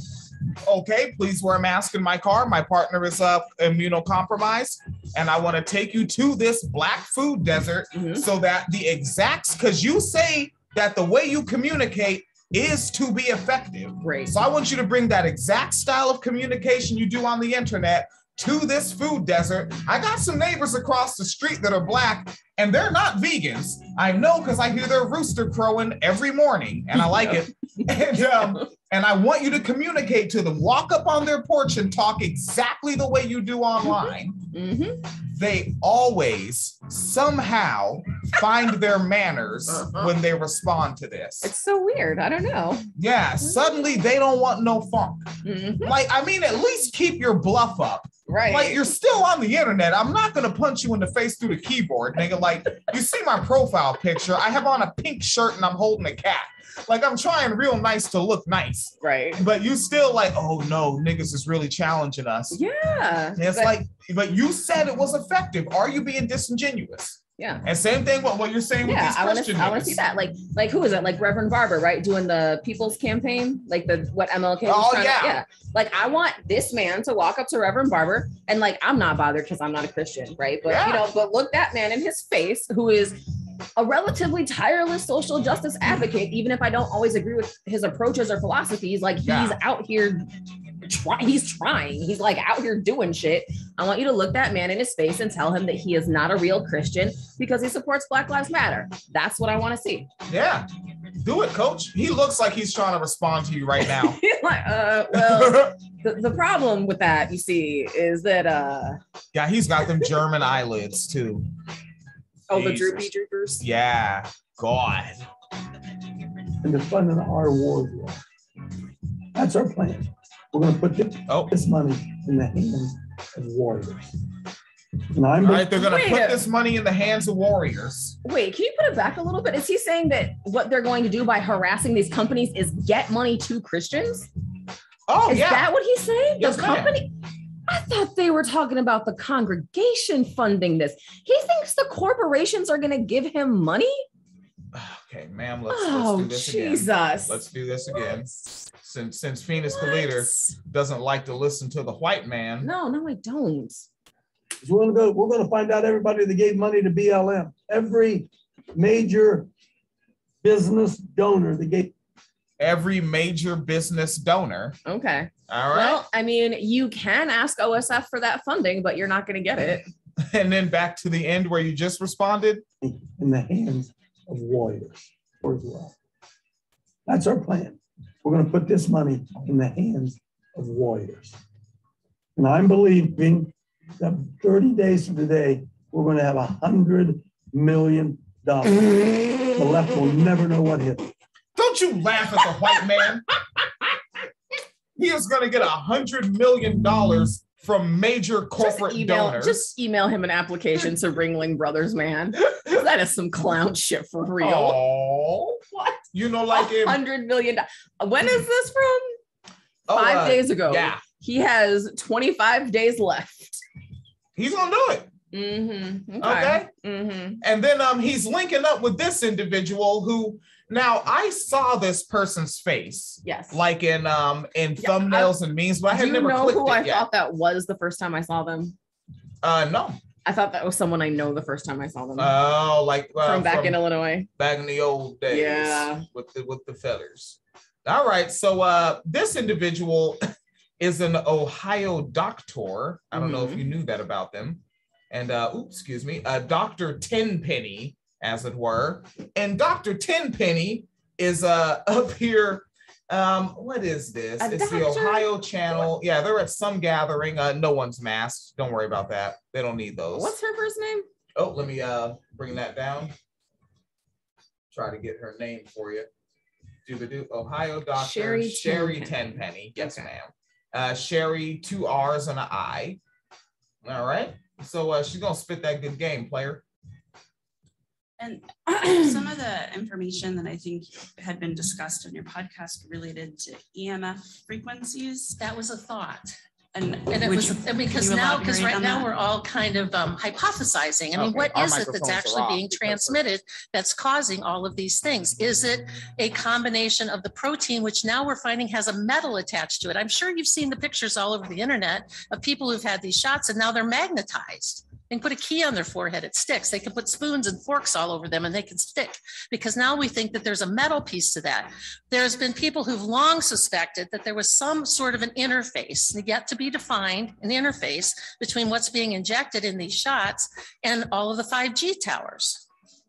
Okay, please wear a mask in my car. My partner is immunocompromised, and I want to take you to this Black food desert so that the exacts, because you say that the way you communicate is to be effective. Right. So I want you to bring that exact style of communication you do on the internet to this food desert. I got some neighbors across the street that are Black, and they're not vegans. I know because I hear their rooster crowing every morning, and I like it. And I want you to communicate to them. Walk up on their porch and talk exactly the way you do online. They always somehow find their manners when they respond to this. It's so weird. I don't know. Yeah, suddenly they don't want no funk. Like, I mean, at least keep your bluff up. Right. Like, you're still on the internet. I'm not going to punch you in the face through the keyboard, nigga. Like, you see my profile picture. I have on a pink shirt and I'm holding a cat. Like, I'm trying real nice to look nice. Right. But you still like, oh no, niggas is really challenging us. Yeah. And it's like, but you said it was effective. Are you being disingenuous? Yeah. And same thing with what you're saying with these Christian I want to see that. Like who is it? Like Reverend Barber, right? Doing the People's Campaign, like what MLK was trying to, yeah. Like I want this man to walk up to Reverend Barber and like, I'm not bothered because I'm not a Christian, right? But you know, but look that man in his face who is a relatively tireless social justice advocate, even if I don't always agree with his approaches or philosophies, like he's out here he's trying. He's like out here doing shit. I want you to look that man in his face and tell him that he is not a real Christian because he supports Black Lives Matter. That's what I want to see. Yeah. Do it, coach. He looks like he's trying to respond to you right now. Like, well, the problem with that, you see, is that yeah, he's got them German eyelids too. Oh, Jesus. The droopy droopers? Yeah. God. And they're funding our war. That's our plan. We're going to put this money in the hands of warriors. And all right, they're going to put this money in the hands of warriors. Wait, can you put it back a little bit? Is he saying that what they're going to do by harassing these companies is get money to Christians? Oh, is that what he's saying? Yes, the company? I thought they were talking about the congregation funding this. He thinks the corporations are going to give him money? Okay, ma'am, let's do this Jesus. again. Let's do this again. Since Phoenix the leader doesn't like to listen to the white man. No, I don't. So we're going to find out everybody that gave money to BLM. Every major business donor that gave. Every major business donor. Okay. All right. Well, I mean, you can ask OSF for that funding, but you're not going to get it. And then back to the end where you just responded. In the hands of warriors as well. That's our plan. We're going to put this money in the hands of warriors. And I'm believing that 30 days from today, we're going to have 100 million. The left will never know what hit them. Don't you laugh at the white man. He is going to get $100 million from major corporate donors. Just email him an application to Ringling Brothers, man. That is some clown shit for real. Oh, what? You know, like $100 million. When is this from? 5 days ago. Yeah. He has 25 days left. He's going to do it. Mm-hmm. Okay. Mm-hmm. And then he's linking up with this individual who, now I saw this person's face. Yes. Like in thumbnails and memes, but I had never clicked it yet. Do you know who I thought that was the first time I saw them? No. I thought that was someone I know the first time I saw them. Oh, like from back in Illinois. Back in the old days. Yeah. With the fellers. All right. So this individual is an Ohio doctor. I don't know if you knew that about them. And Dr. Tenpenny, as it were. And Dr. Tenpenny is up here. What is this? It's the Ohio Channel. Yeah, they're at some gathering. No one's masked. Don't worry about that. They don't need those. What's her first name? Oh, let me bring that down. Try to get her name for you. Ohio doctor Sherry Tenpenny. Yes, ma'am. Sherry, 2 R's and an I. All right. So she's gonna spit that good game, player. And some of the information that I think had been discussed in your podcast related to EMF frequencies. That was a thought. And because right now we're all kind of hypothesizing. I mean, what is it that's actually being transmitted that's causing all of these things? Is it a combination of the protein, which now we're finding has a metal attached to it? I'm sure you've seen the pictures all over the internet of people who've had these shots and now they're magnetized. They can put a key on their forehead, it sticks. They can put spoons and forks all over them and they can stick, because now we think that there's a metal piece to that. There's been people who've long suspected that there was some sort of an interface, yet to be defined, an interface between what's being injected in these shots and all of the 5G towers.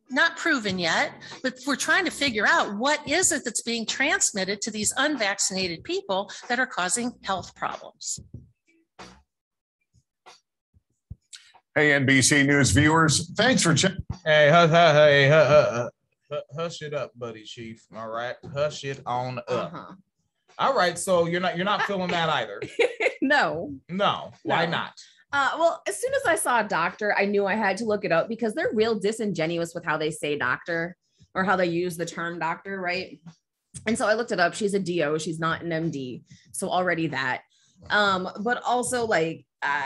Not proven yet, but we're trying to figure out what is it that's being transmitted to these unvaccinated people that are causing health problems. Hey, NBC News viewers, thanks for checking. Hey, hush it up, buddy chief. All right, hush it on up. All right, so you're not feeling that either. No. Why not? Well, as soon as I saw a doctor, I knew I had to look it up because they're real disingenuous with how they say doctor or how they use the term doctor, right? And so I looked it up. She's a DO. She's not an MD. So already that. But also like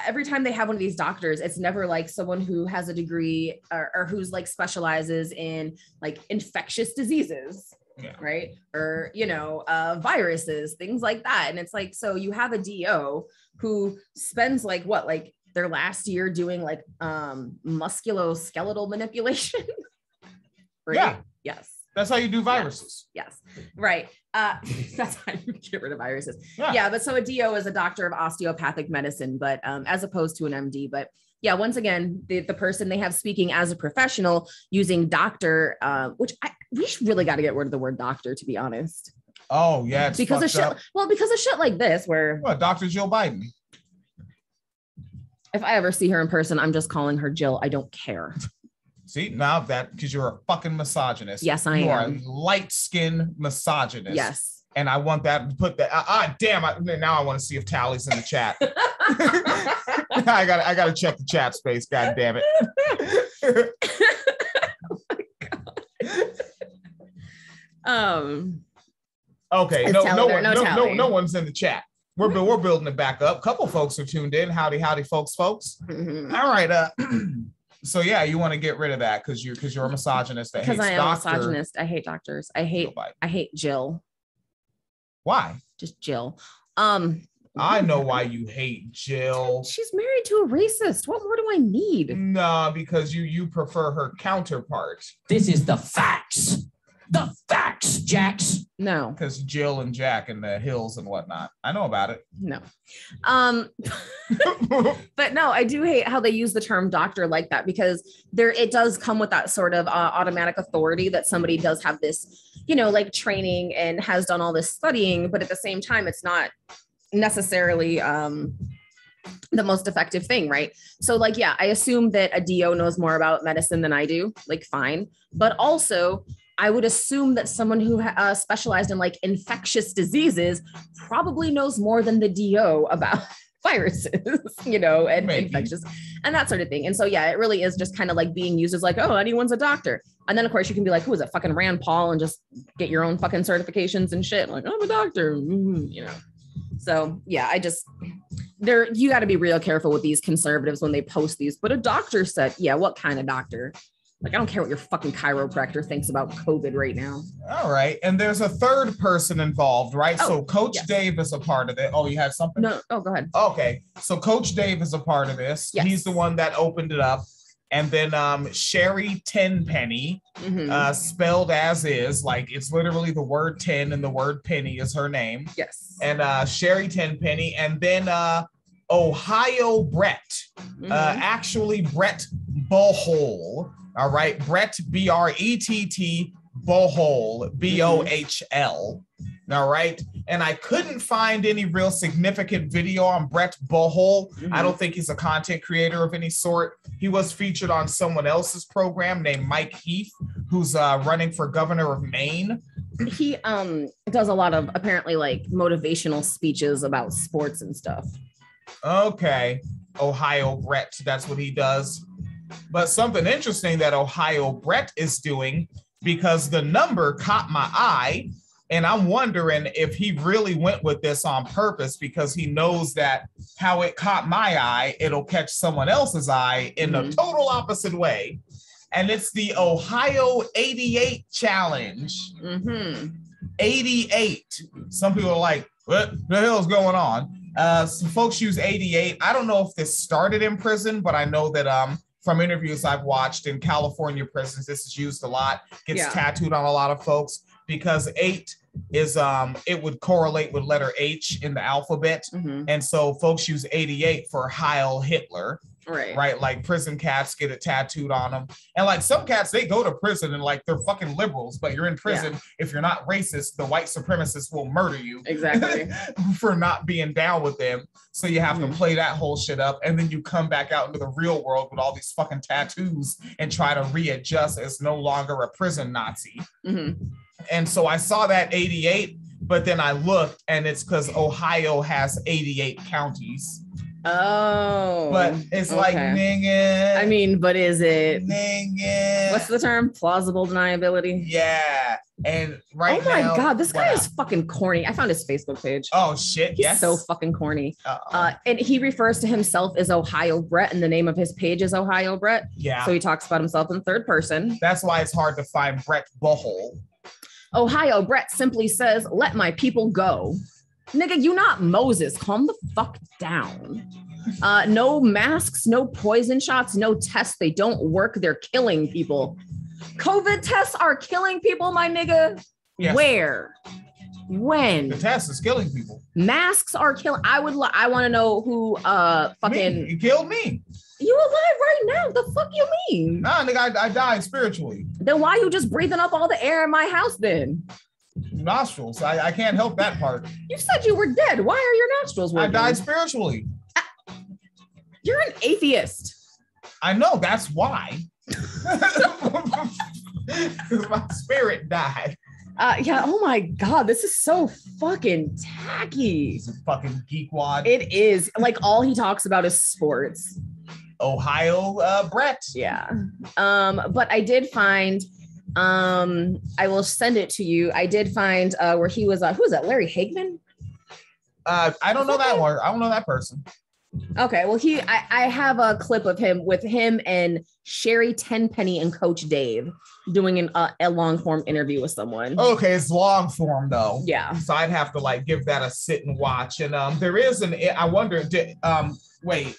every time they have one of these doctors, it's never like someone who has a degree or who's like specializes in like infectious diseases, right? Or, viruses, things like that. And it's like, so you have a DO who spends like their last year doing like musculoskeletal manipulation. Right? Yeah. Yes. That's how you do viruses. Yes. Right. That's how you get rid of viruses. Yeah. But so a DO is a doctor of osteopathic medicine, but as opposed to an MD. But yeah, once again, the person they have speaking as a professional using doctor, which we really got to get rid of the word doctor, to be honest. Oh yeah. Because of shit. Up. Well, because of shit like this, where Dr. Jill Biden. If I ever see her in person, I'm just calling her Jill. I don't care. See, now that because you're a fucking misogynist. Yes, I am. You are a light-skinned misogynist. Yes. And I want that to put that. Damn! Now I want to see if Tally's in the chat. I gotta check the chat space. God damn it. Oh my God. Okay. No one's in the chat. We're building it back up. Couple folks are tuned in. Howdy, folks. Mm-hmm. All right. So yeah, you want to get rid of that because you're a misogynist. Because I am a misogynist. I hate doctors. I hate Jill. Why? Just Jill. I know why you hate Jill. She's married to a racist. What more do I need? No, because you prefer her counterpart. This is the facts. The facts, Jax. No. Because Jill and Jack in the hills and whatnot. I know about it. No. But no, I do hate how they use the term doctor like that, because it does come with that sort of automatic authority that somebody does have this, like training and has done all this studying, but at the same time, it's not necessarily the most effective thing, right? So like, yeah, I assume that a DO knows more about medicine than I do, like fine. But also I would assume that someone who specialized in like infectious diseases probably knows more than the DO about viruses, you know, and infectious and that sort of thing. And so, yeah, it really is just kind of like being used as like, oh, anyone's a doctor. And then of course you can be like, who is it? Fucking Rand Paul and just get your own fucking certifications and shit. Like, I'm a doctor, you know? So yeah, you got to be real careful with these conservatives when they post these, but a doctor said, yeah, what kind of doctor? Like, I don't care what your fucking chiropractor thinks about COVID right now. All right. And there's a third person involved, right? So Coach Dave is a part of it. Oh, you had something? No. Oh, go ahead. Okay. So Coach Dave is a part of this. Yes. He's the one that opened it up. And then Sherry Tenpenny, spelled as is, like it's literally the word 10 and the word penny is her name. Yes. And Sherry Tenpenny. And then Ohio Brett, actually Brett Bohol. All right, Brett, Brett, Bohol, Bohl. All right. And I couldn't find any real significant video on Brett Bohol. I don't think he's a content creator of any sort. He was featured on someone else's program named Mike Heath, who's running for governor of Maine. He does a lot of apparently like motivational speeches about sports and stuff. Okay. Ohio Brett, that's what he does. But something interesting that Ohio Brett is doing, because the number caught my eye, and I'm wondering if he really went with this on purpose because he knows that how it caught my eye, it'll catch someone else's eye in the total opposite way. And it's the Ohio 88 challenge. 88. Some people are like, what the hell is going on? Some folks use 88. I don't know if this started in prison, but I know that from interviews I've watched in California prisons, this is used a lot, gets tattooed on a lot of folks, because 8 is it would correlate with letter H in the alphabet. And so folks use 88 for Heil Hitler. Right. Like prison cats get it tattooed on them. And like some cats, they go to prison and like they're fucking liberals, but you're in prison. If you're not racist, the white supremacists will murder you. Exactly. For not being down with them. So you have to play that whole shit up. And then you come back out into the real world with all these fucking tattoos and try to readjust as no longer a prison Nazi. And so I saw that 88, but then I looked and it's because Ohio has 88 counties. Oh, but it's like, nigga. I mean, but is it? Nigga. What's the term? Plausible deniability? Yeah. And right now. Oh my God, this guy is fucking corny. I found his Facebook page. Oh shit. He's so fucking corny. And he refers to himself as Ohio Brett, and the name of his page is Ohio Brett. Yeah. So he talks about himself in third person. That's why it's hard to find Brett Bohol. Ohio Brett simply says, "Let my people go." Nigga, you not Moses. Calm the fuck down. No masks, no poison shots, no tests. They don't work. They're killing people. COVID tests are killing people, my nigga. Yes. Where? When? The test is killing people. Masks are killing. I want to know who fucking me. You killed me. You alive right now? The fuck you mean? Nah, nigga, I died spiritually. Then why you just breathing up all the air in my house then? Nostrils. I can't help that part. You said you were dead. Why are your nostrils working? I died spiritually. You're an atheist. I know, that's why. Because my spirit died. Yeah, oh my God, this is so fucking tacky. It's a fucking geekwad. It is. Like, all he talks about is sports. Ohio Brett. Yeah. But I did find, I will send it to you. I did find where he was, who was that, Larry Hagman? I don't know that one. I don't know that person. Okay, well, I have a clip of him with him and Sherry Tenpenny and Coach Dave doing a long form interview with someone. Okay, it's long form though. Yeah. So I'd have to like give that a sit and watch. And there is I wonder, wait,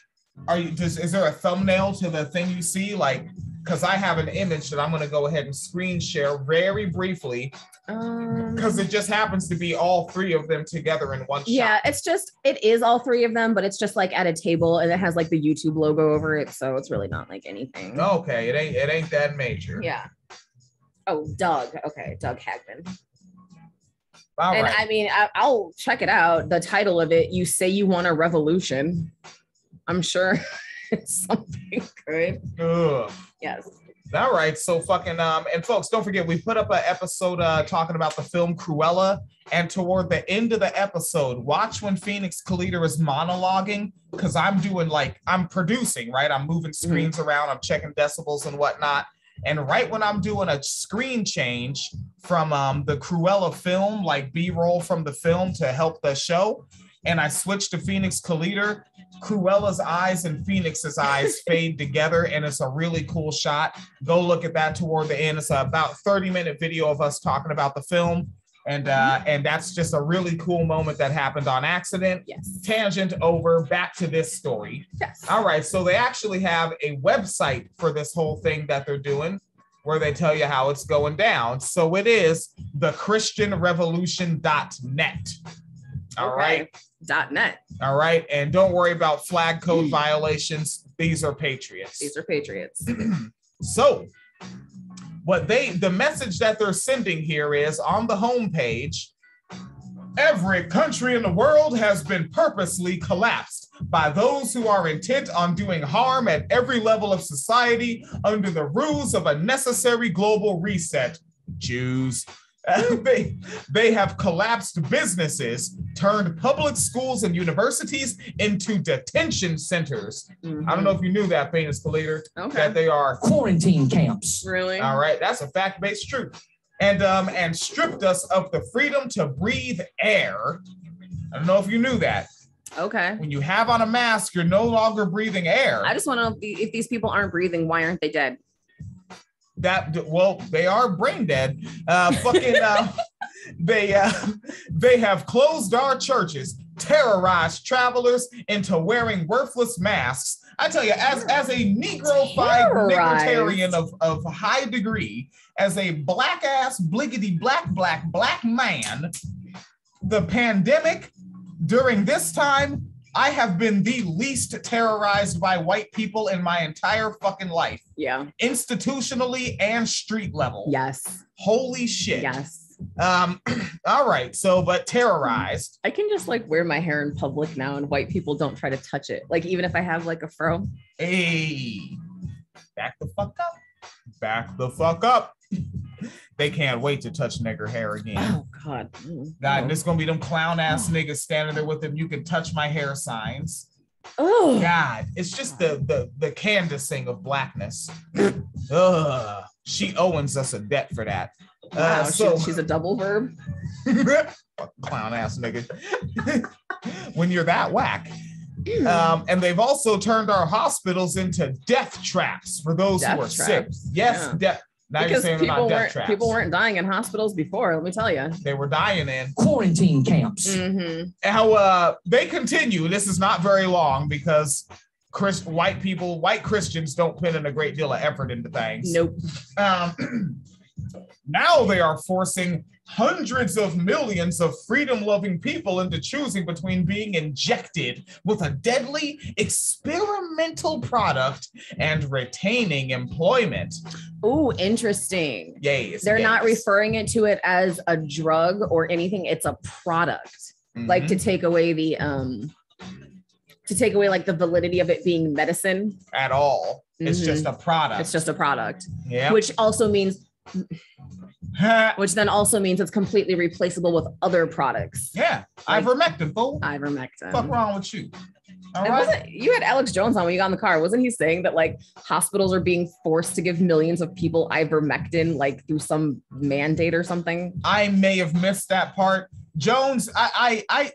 is there a thumbnail to the thing you see? Like, because I have an image that I'm going to go ahead and screen share very briefly. Because it just happens to be all three of them together in one shot. Yeah, it is all three of them, but it's just like at a table and it has like the YouTube logo over it. So it's really not like anything. Okay, it ain't that major. Yeah. Oh, Doug. Okay, Doug Hagman. All and right. I mean, I'll check it out. The title of it, "You Say You Want a Revolution." I'm sure it's something good. Ugh. Yes. All right, so fucking and folks, don't forget we put up an episode talking about the film Cruella, and toward the end of the episode, watch when Phoenix Calida is monologuing, because I'm producing, right? I'm moving screens around, I'm checking decibels and whatnot, and right when I'm doing a screen change from the Cruella film, like B-roll from the film to help the show, and I switch to Phoenix Calida, Cruella's eyes and Phoenix's eyes fade together, and it's a really cool shot. Go look at that toward the end. It's about 30-minute video of us talking about the film, and that's just a really cool moment that happened on accident. Yes. Tangent over, back to this story. Yes. All right, so they actually have a website for this whole thing that they're doing, where they tell you how it's going down. So it is thechristianrevolution.net. All right. .net. All right. And don't worry about flag code violations. These are patriots. These are patriots. So the message that they're sending here is on the homepage, every country in the world has been purposely collapsed by those who are intent on doing harm at every level of society under the ruse of a necessary global reset. Jews. They have collapsed businesses, turned public schools and universities into detention centers. I don't know if you knew that, Phoenix Calida, that they are quarantine camps. Really? All right, that's a fact-based truth. And stripped us of the freedom to breathe air. I don't know if you knew that. Okay. When you have on a mask, you're no longer breathing air. I just want to know if these people aren't breathing, why aren't they dead? They are brain dead. They have closed our churches, terrorized travelers into wearing worthless masks. I tell you, as a Negro-fied libertarian of high degree, as a black ass bliggity black man, the pandemic during this time, I have been the least terrorized by white people in my entire fucking life. Yeah. Institutionally and street level. Yes. Holy shit. Yes. All right. So, but terrorized. I can just wear my hair in public now and white people don't try to touch it. Even if I have a fro. Hey, back the fuck up. Back the fuck up. They can't wait to touch nigger hair again. Oh, God. God, and it's going to be them clown ass niggas standing there with them. You can touch my hair signs. Oh, God. It's just the Candaceing of blackness. Ugh. She owes us a debt for that. Wow, she's a double verb. Clown ass nigga. When you're that whack. And they've also turned our hospitals into death traps for those who are sick. Yes, death. Now because you're saying people death traps. People weren't dying in hospitals before, let me tell you. They were dying in quarantine camps. How they continue. This is not very long because white Christians don't put in a great deal of effort into things. Nope. Now they are forcing hundreds of millions of freedom-loving people into choosing between being injected with a deadly experimental product and retaining employment. Oh, interesting. Yes. They're not referring to it as a drug or anything. It's a product. To take away the the validity of it being medicine. At all. It's just a product. It's just a product. Yeah. Which then also means it's completely replaceable with other products. Yeah. Ivermectin, fool. Ivermectin. What's wrong with you? All right. You had Alex Jones on when you got in the car. Wasn't he saying that hospitals are being forced to give millions of people ivermectin through some mandate or something? I may have missed that part. Jones,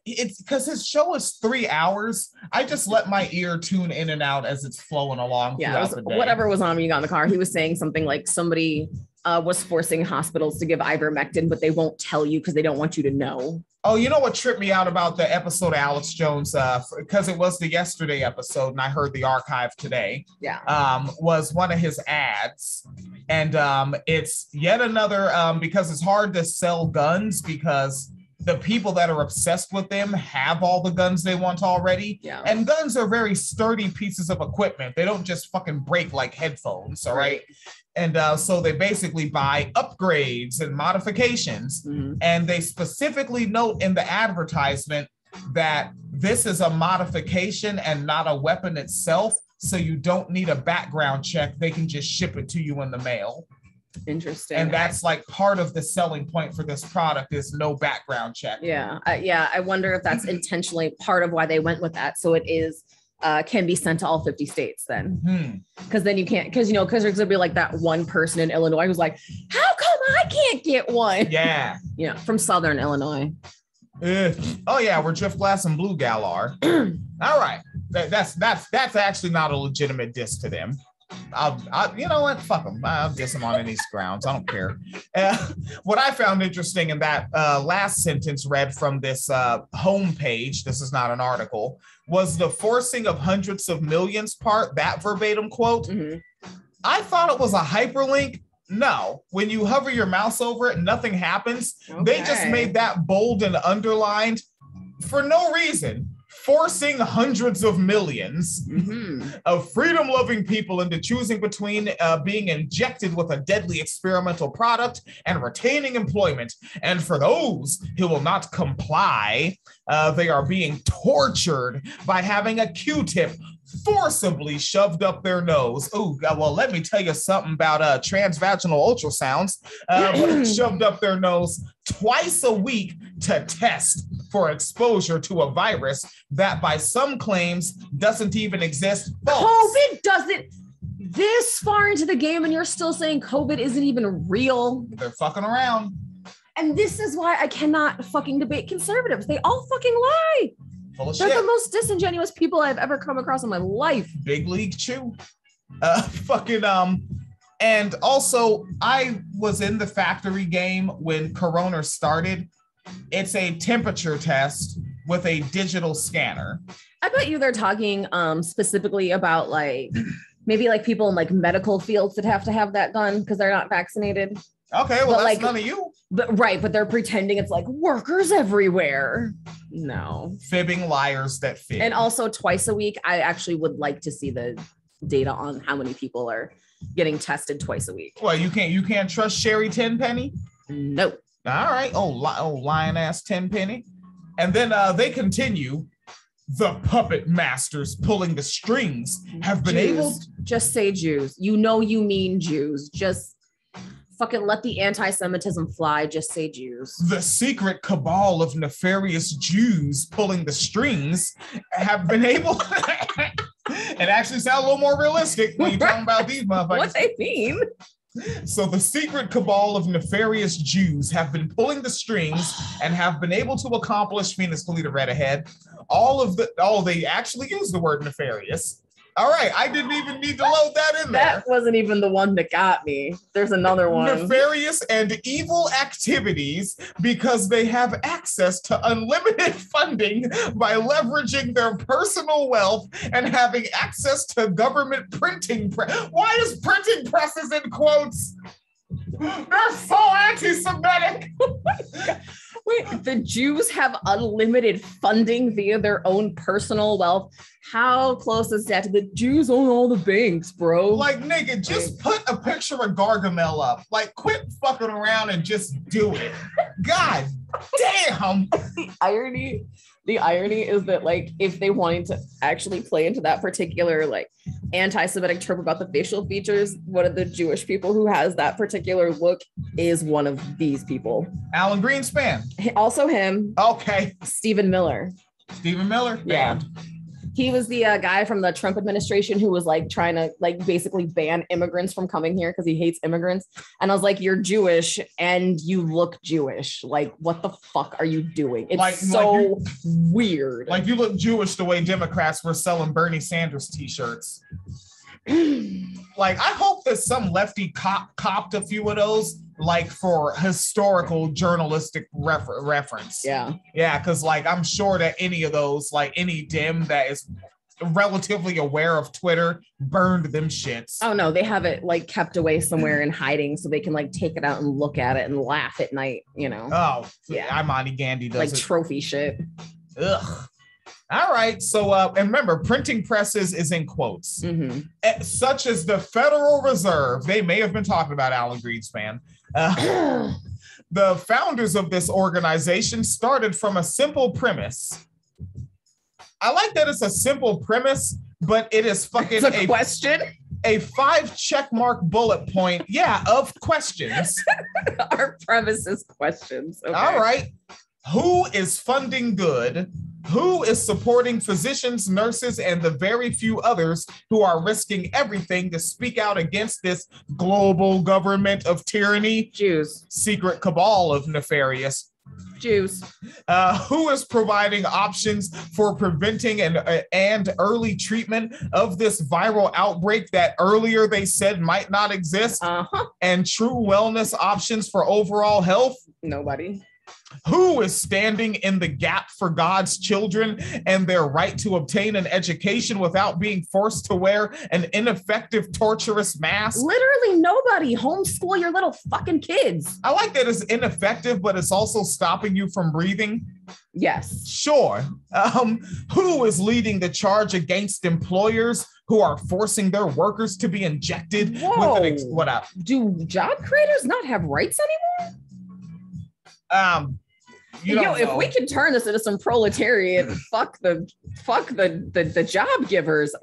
it's because his show is 3 hours. I just let my ear tune in and out as it's flowing along. Yeah, whatever was on when you got in the car. He was saying something like somebody was forcing hospitals to give ivermectin, but they won't tell you because they don't want you to know. Oh, you know what tripped me out about the episode of Alex Jones? Because it was the yesterday episode, and I heard the archive today. Yeah. Was one of his ads, and it's yet another because it's hard to sell guns because the people that are obsessed with them have all the guns they want already. Yeah. And guns are very sturdy pieces of equipment. They don't just fucking break like headphones, all right? And so they basically buy upgrades and modifications. And they specifically note in the advertisement that this is a modification and not a weapon itself. So you don't need a background check. They can just ship it to you in the mail. Interesting. And that's like part of the selling point for this product is no background check. Yeah. I wonder if that's intentionally part of why they went with that. So it is can be sent to all 50 states then. Because then you can't, because there's gonna be like that one person in Illinois who's like, how come I can't get one? Yeah. From Southern Illinois. Oh yeah, where Drift Glass and Blue Gal are. All right. That's actually not a legitimate diss to them. You know what? Fuck them. I'll diss them on any grounds. I don't care. What I found interesting in that last sentence read from this homepage, this is not an article, was the forcing of hundreds of millions part, that verbatim quote. I thought it was a hyperlink. No, when you hover your mouse over it, nothing happens. Okay. They just made that bold and underlined for no reason. Forcing hundreds of millions of freedom-loving people into choosing between being injected with a deadly experimental product and retaining employment. And for those who will not comply, they are being tortured by having a Q-tip forcibly shoved up their nose. Oh, well, let me tell you something about transvaginal ultrasounds. Shoved up their nose twice a week to test for exposure to a virus that by some claims doesn't even exist. COVID doesn't this far into the game and you're still saying COVID isn't even real. They're fucking around. And this is why I cannot fucking debate conservatives. They all fucking lie. Full of They're shit. the most disingenuous people I've ever come across in my life. Big League Chew. And also I was in the factory game when Corona started. It's a temperature test with a digital scanner. I bet you they're talking specifically about like maybe like people in like medical fields that have to have that done because they're not vaccinated. Okay, well, that's like, none of you. But they're pretending it's like workers everywhere. No. Fibbing liars that fib. And also twice a week, I actually would like to see the data on how many people are getting tested twice a week. Well, you can't trust Sherry Tenpenny? Nope. All right. Oh, lion ass Tenpenny. And then they continue. The puppet masters pulling the strings have been able to... Just say Jews. You mean Jews. Just fucking let the anti-Semitism fly. Just say Jews. The secret cabal of nefarious Jews pulling the strings have been able... It actually sounds a little more realistic when you're talking about these motherfuckers. What they mean? So the secret cabal of nefarious Jews have been pulling the strings and have been able to accomplish, Venus Kalita read ahead, they actually use the word nefarious. All right, I didn't even need to load that in there. That wasn't even the one that got me. There's another one. Nefarious and evil activities because they have access to unlimited funding by leveraging their personal wealth and having access to government printing press. Why is printing presses in quotes? They're so anti-Semitic. Wait, the Jews have unlimited funding via their own personal wealth. How close is that to the Jews own all the banks, bro? Like, nigga, just put a picture of Gargamel up. Like, quit fucking around and just do it. God damn. The irony is that, like, if they wanted to actually play into that particular, like, anti-Semitic trope about the facial features, one of the Jewish people who has that particular look is one of these people. Alan Greenspan. Also him. Okay. Stephen Miller. Stephen Miller? Yeah. He was the guy from the Trump administration who was like trying to like basically ban immigrants from coming here because he hates immigrants. And I was like, you're Jewish and you look Jewish. Like, what the fuck are you doing? It's weird. Like you look Jewish the way Democrats were selling Bernie Sanders t-shirts. Like, I hope that some lefty copped a few of those, like for historical journalistic reference. Yeah. Yeah, because like I'm sure that any of those, like any Dem that is relatively aware of Twitter burned them shits. Oh no, they have it like kept away somewhere in hiding so they can like take it out and look at it and laugh at night, you know. Oh, yeah. Imani Gandhi does like it. Trophy shit. Ugh. All right. So, and remember, printing presses is in quotes, such as the Federal Reserve. They may have been talking about Alan Greenspan. The founders of this organization started from a simple premise. I like that it's a simple premise, but it is fucking it's a question. A 5 checkmark bullet point, of questions. Our premise is questions. Okay. All right. Who is funding good? Who is supporting physicians, nurses, and the very few others who are risking everything to speak out against this global government of tyranny? Jews. Secret cabal of nefarious Jews. Who is providing options for preventing and early treatment of this viral outbreak that earlier they said might not exist? And true wellness options for overall health? Nobody. Who is standing in the gap for God's children and their right to obtain an education without being forced to wear an ineffective, torturous mask? Literally nobody. Homeschool your little fucking kids. I like that it's ineffective, but it's also stopping you from breathing. Yes. Sure. Who is leading the charge against employers who are forcing their workers to be injected with what up? Do job creators not have rights anymore? If we can turn this into some proletariat, fuck the job givers,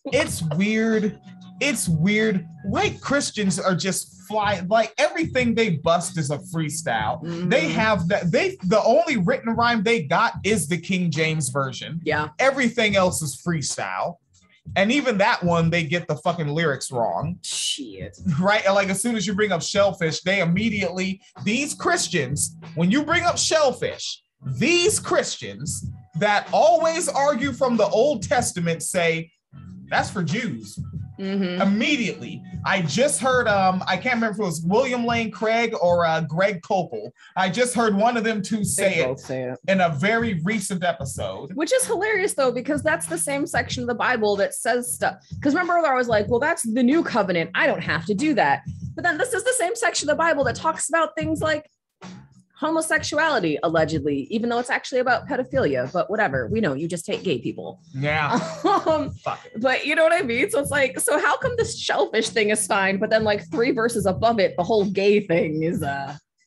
It's weird. It's weird. White Christians are just flying, like everything they bust is a freestyle. Mm-hmm. They have the only written rhyme they got is the King James version. Yeah. Everything else is freestyle. And even that one, they get the fucking lyrics wrong. Shit. Right? And like as soon as you bring up shellfish, these Christians, when you bring up shellfish, these Christians that always argue from the Old Testament say, that's for Jews. Mm-hmm. Immediately. I just heard, I can't remember if it was William Lane Craig or Greg Koppel. I just heard one of them two say it in a very recent episode. Which is hilarious though, because that's the same section of the Bible that says stuff. Because remember, I was like, well, that's the new covenant. I don't have to do that. But then this is the same section of the Bible that talks about things like homosexuality, allegedly, even though it's actually about pedophilia, but whatever, we know you just hate gay people. Yeah. But you know what I mean? So it's like, so how come this shellfish thing is fine, but then like 3 verses above it, the whole gay thing is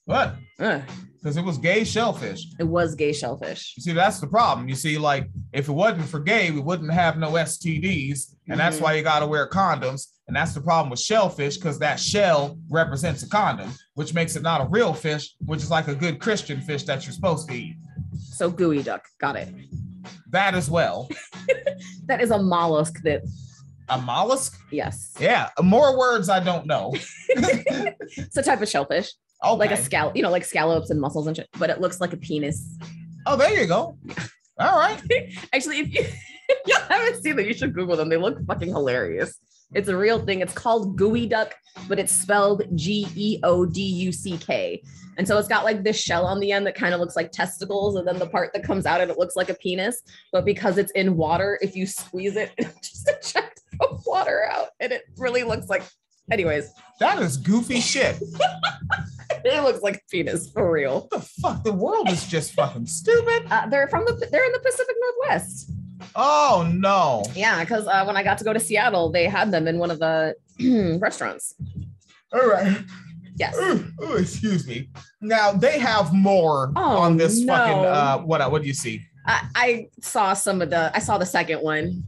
what? Because it was gay shellfish. It was gay shellfish. You see, that's the problem. You see, like, if it wasn't for gay, we wouldn't have no STDs. And that's why you got to wear condoms. And that's the problem with shellfish, because that shell represents a condom, which makes it not a real fish, which is like a good Christian fish that you're supposed to eat. So gooey duck. Got it. That as well. That is a mollusk that... A mollusk? Yes. Yeah. More words I don't know. It's a type of shellfish. Okay. Like a scallop, like scallops and mussels and shit, but it looks like a penis. Oh, there you go. All right. Actually, if you haven't seen them, you should Google them. They look fucking hilarious. It's a real thing. It's called gooey duck, but it's spelled Geoduck. And so it's got like this shell on the end that kind of looks like testicles, and then the part that comes out and it looks like a penis. But because it's in water, if you squeeze it, it just ejects the water out, and it really looks like. Anyways, that is goofy shit. It looks like a penis for real. What the fuck? The world is just fucking stupid. They're in the Pacific Northwest. Oh no. Yeah, because when I got to go to Seattle, they had them in one of the restaurants. All right. Yes. Ooh, excuse me. Now they have more on this fucking what do you see? I saw I saw the second one.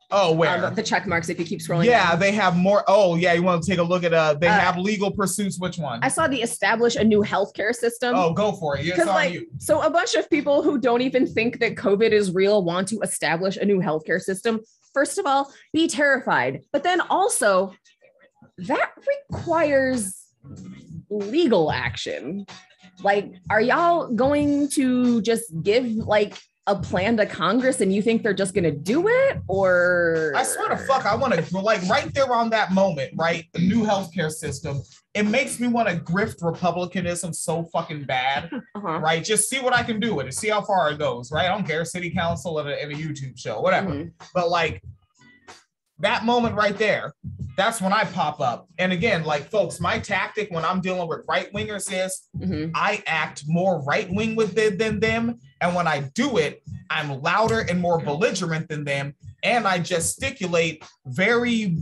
Oh, where? The check marks if you keep scrolling down. They have more. Oh, yeah. You want to take a look at they have legal pursuits. Which one? I saw the establish a new healthcare system. Oh, go for it. It's on you. So a bunch of people who don't even think that COVID is real want to establish a new healthcare system. First of all, be terrified. But then also, that requires legal action. Like, are y'all going to just give a plan to Congress and you think they're just going to do it? Or I swear to fuck, I want to right there on that moment, right? The new healthcare system. It makes me want to grift Republicanism so fucking bad, right? Just see what I can do with it. See how far it goes, right? I don't care. City council and a YouTube show, whatever. Mm-hmm. But that moment right there, that's when I pop up. And again, folks, my tactic when I'm dealing with right-wingers is I act more right-wing than them. And when I do it, I'm louder and more belligerent than them. And I gesticulate very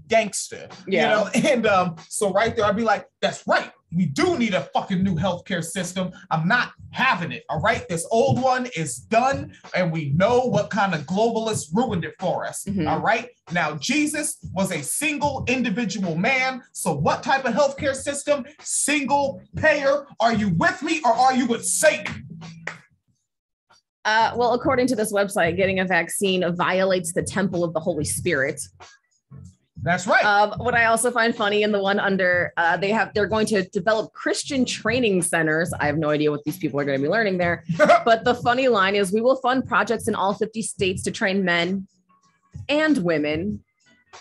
gangster, And so right there, I'd be like, that's right. We do need a fucking new healthcare system. I'm not having it, all right? This old one is done, and we know what kind of globalists ruined it for us, all right? Now, Jesus was a single individual man, so what type of healthcare system? Single payer. Are you with me or are you with Satan? Well, according to this website, getting a vaccine violates the temple of the Holy Spirit. That's right. What I also find funny in the one under, they're going to develop Christian training centers. I have no idea what these people are going to be learning there. But the funny line is, we will fund projects in all 50 states to train men and women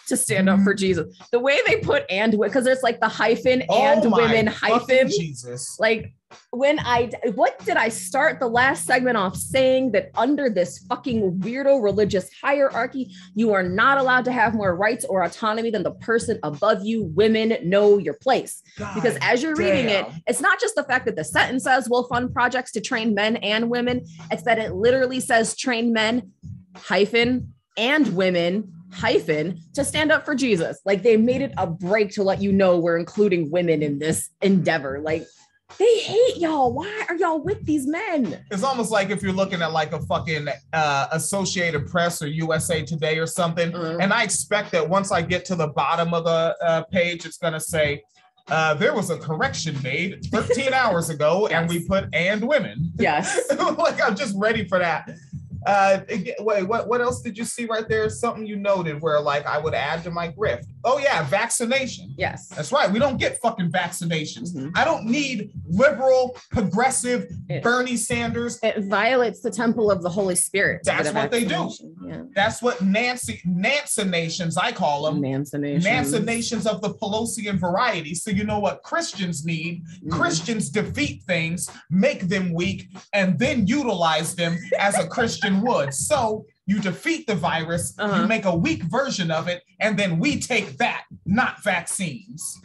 to stand up for Jesus. The way they put and, because there's like the hyphen and women hyphen. Jesus. Like, what did I start the last segment off saying? That under this fucking weirdo religious hierarchy, you are not allowed to have more rights or autonomy than the person above you. Women, know your place. Because as you're reading it, it's not just the fact that the sentence says we'll fund projects to train men and women. It's that it literally says train men hyphen and women hyphen to stand up for Jesus. Like, they made it a break to let you know we're including women in this endeavor. Like, they hate y'all. Why are y'all with these men? It's almost like if you're looking at like a fucking Associated Press or USA Today or something. And I expect that once I get to the bottom of the page, it's going to say, there was a correction made 13 hours ago and we put and women. Yes. Like, I'm just ready for that. Wait, what else did you see right there? Something you noted where like I would add to my grift. Oh yeah, vaccination. Yes. That's right. We don't get fucking vaccinations. I don't need liberal, progressive Bernie Sanders. It violates the temple of the Holy Spirit. That's what they do. Yeah. That's what Nancy nations, I call them. Nancy nations of the Pelosian variety. So you know what Christians need? Christians defeat things, make them weak, and then utilize them as a Christian would. So you defeat the virus, you make a weak version of it, and then we take that, not vaccines.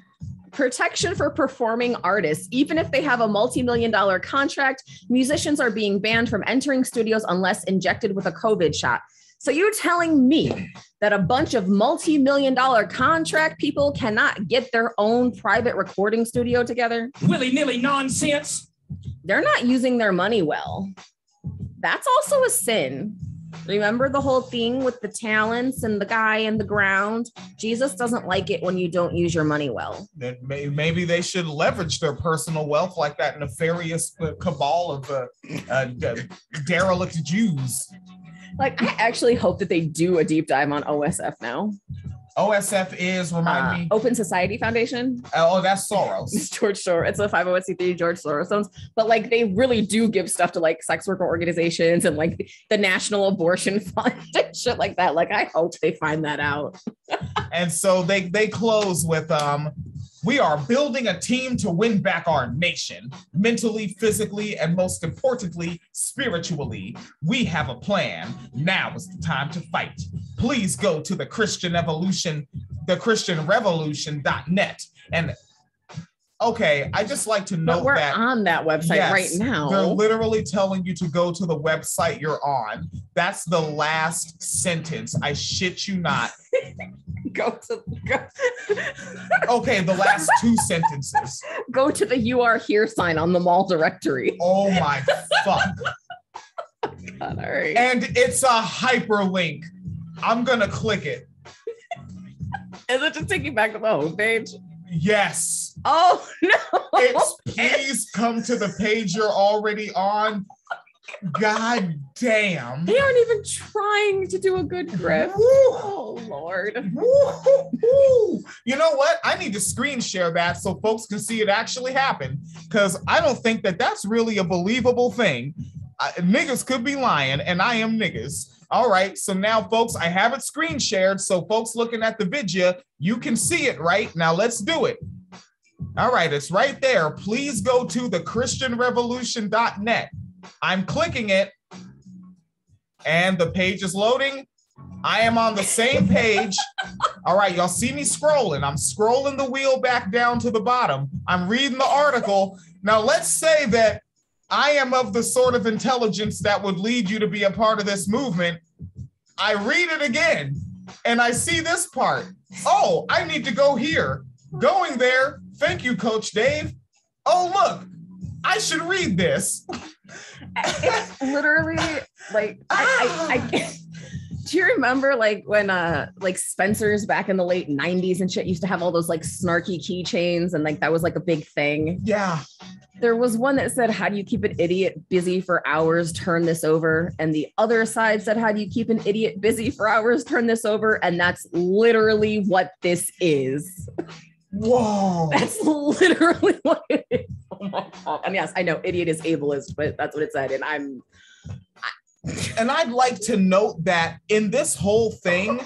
Protection for performing artists. Even if they have a multi-million-dollar contract, musicians are being banned from entering studios unless injected with a COVID shot. So you're telling me that a bunch of multi-million-dollar contract people cannot get their own private recording studio together? Willy-nilly nonsense. They're not using their money well. That's also a sin. Remember the whole thing with the talents and the guy in the ground? Jesus doesn't like it when you don't use your money well. Then maybe they should leverage their personal wealth like that nefarious cabal of derelict Jews. Like, I actually hope that they do a deep dive on OSF now. OSF is, remind me. Open Society Foundation. Oh, that's Soros. George Soros. It's a 501c3 George Soros owns. But like, they really do give stuff to like sex worker organizations and like the National Abortion Fund and shit like that. Like, I hope they find that out. And so they close with, we are building a team to win back our nation, mentally, physically, and most importantly, spiritually. We have a plan. Now is the time to fight. Please go to the christianrevolution.net. And okay, I just like to note we're that on that website right now. They're literally telling you to go to the website you're on. That's the last sentence. I shit you not. Go. Okay, the last two sentences. Go to the "You Are Here" sign on the mall directory. Oh my fuck. God, all right. And it's a hyperlink. I'm gonna click it. Is it just taking back to the homepage? Yes. Oh no. It's please come to the page you're already on. God damn. They aren't even trying to do a good grip. Oh Lord. You know what? I need to screen share that so folks can see it actually happen, because I don't think that that's really a believable thing. Niggas could be lying, and I am niggas. All right, so now folks, I have it screen shared, so folks looking at the video, you can see it, right? Now let's do it. All right, it's right there. Please go to the christianrevolution.net. I'm clicking it, and the page is loading. I am on the same page. All right, y'all see me scrolling. I'm scrolling the wheel back down to the bottom. I'm reading the article. Now, let's say that I am of the sort of intelligence that would lead you to be a part of this movement. I read it again, and I see this part. Oh, I need to go here. Going there. Thank you, Coach Dave. oh, look, I should read this. It's literally like, I do you remember like when like Spencer's back in the late 90s and shit used to have all those like snarky keychains and like that was like a big thing? Yeah. There was one that said, how do you keep an idiot busy for hours? Turn this over. And the other side said, how do you keep an idiot busy for hours? Turn this over. And that's literally what this is. Whoa. That's literally what it is. Oh my God. And yes, I know idiot is ableist, but that's what it said. And I'd like to note that in this whole thing,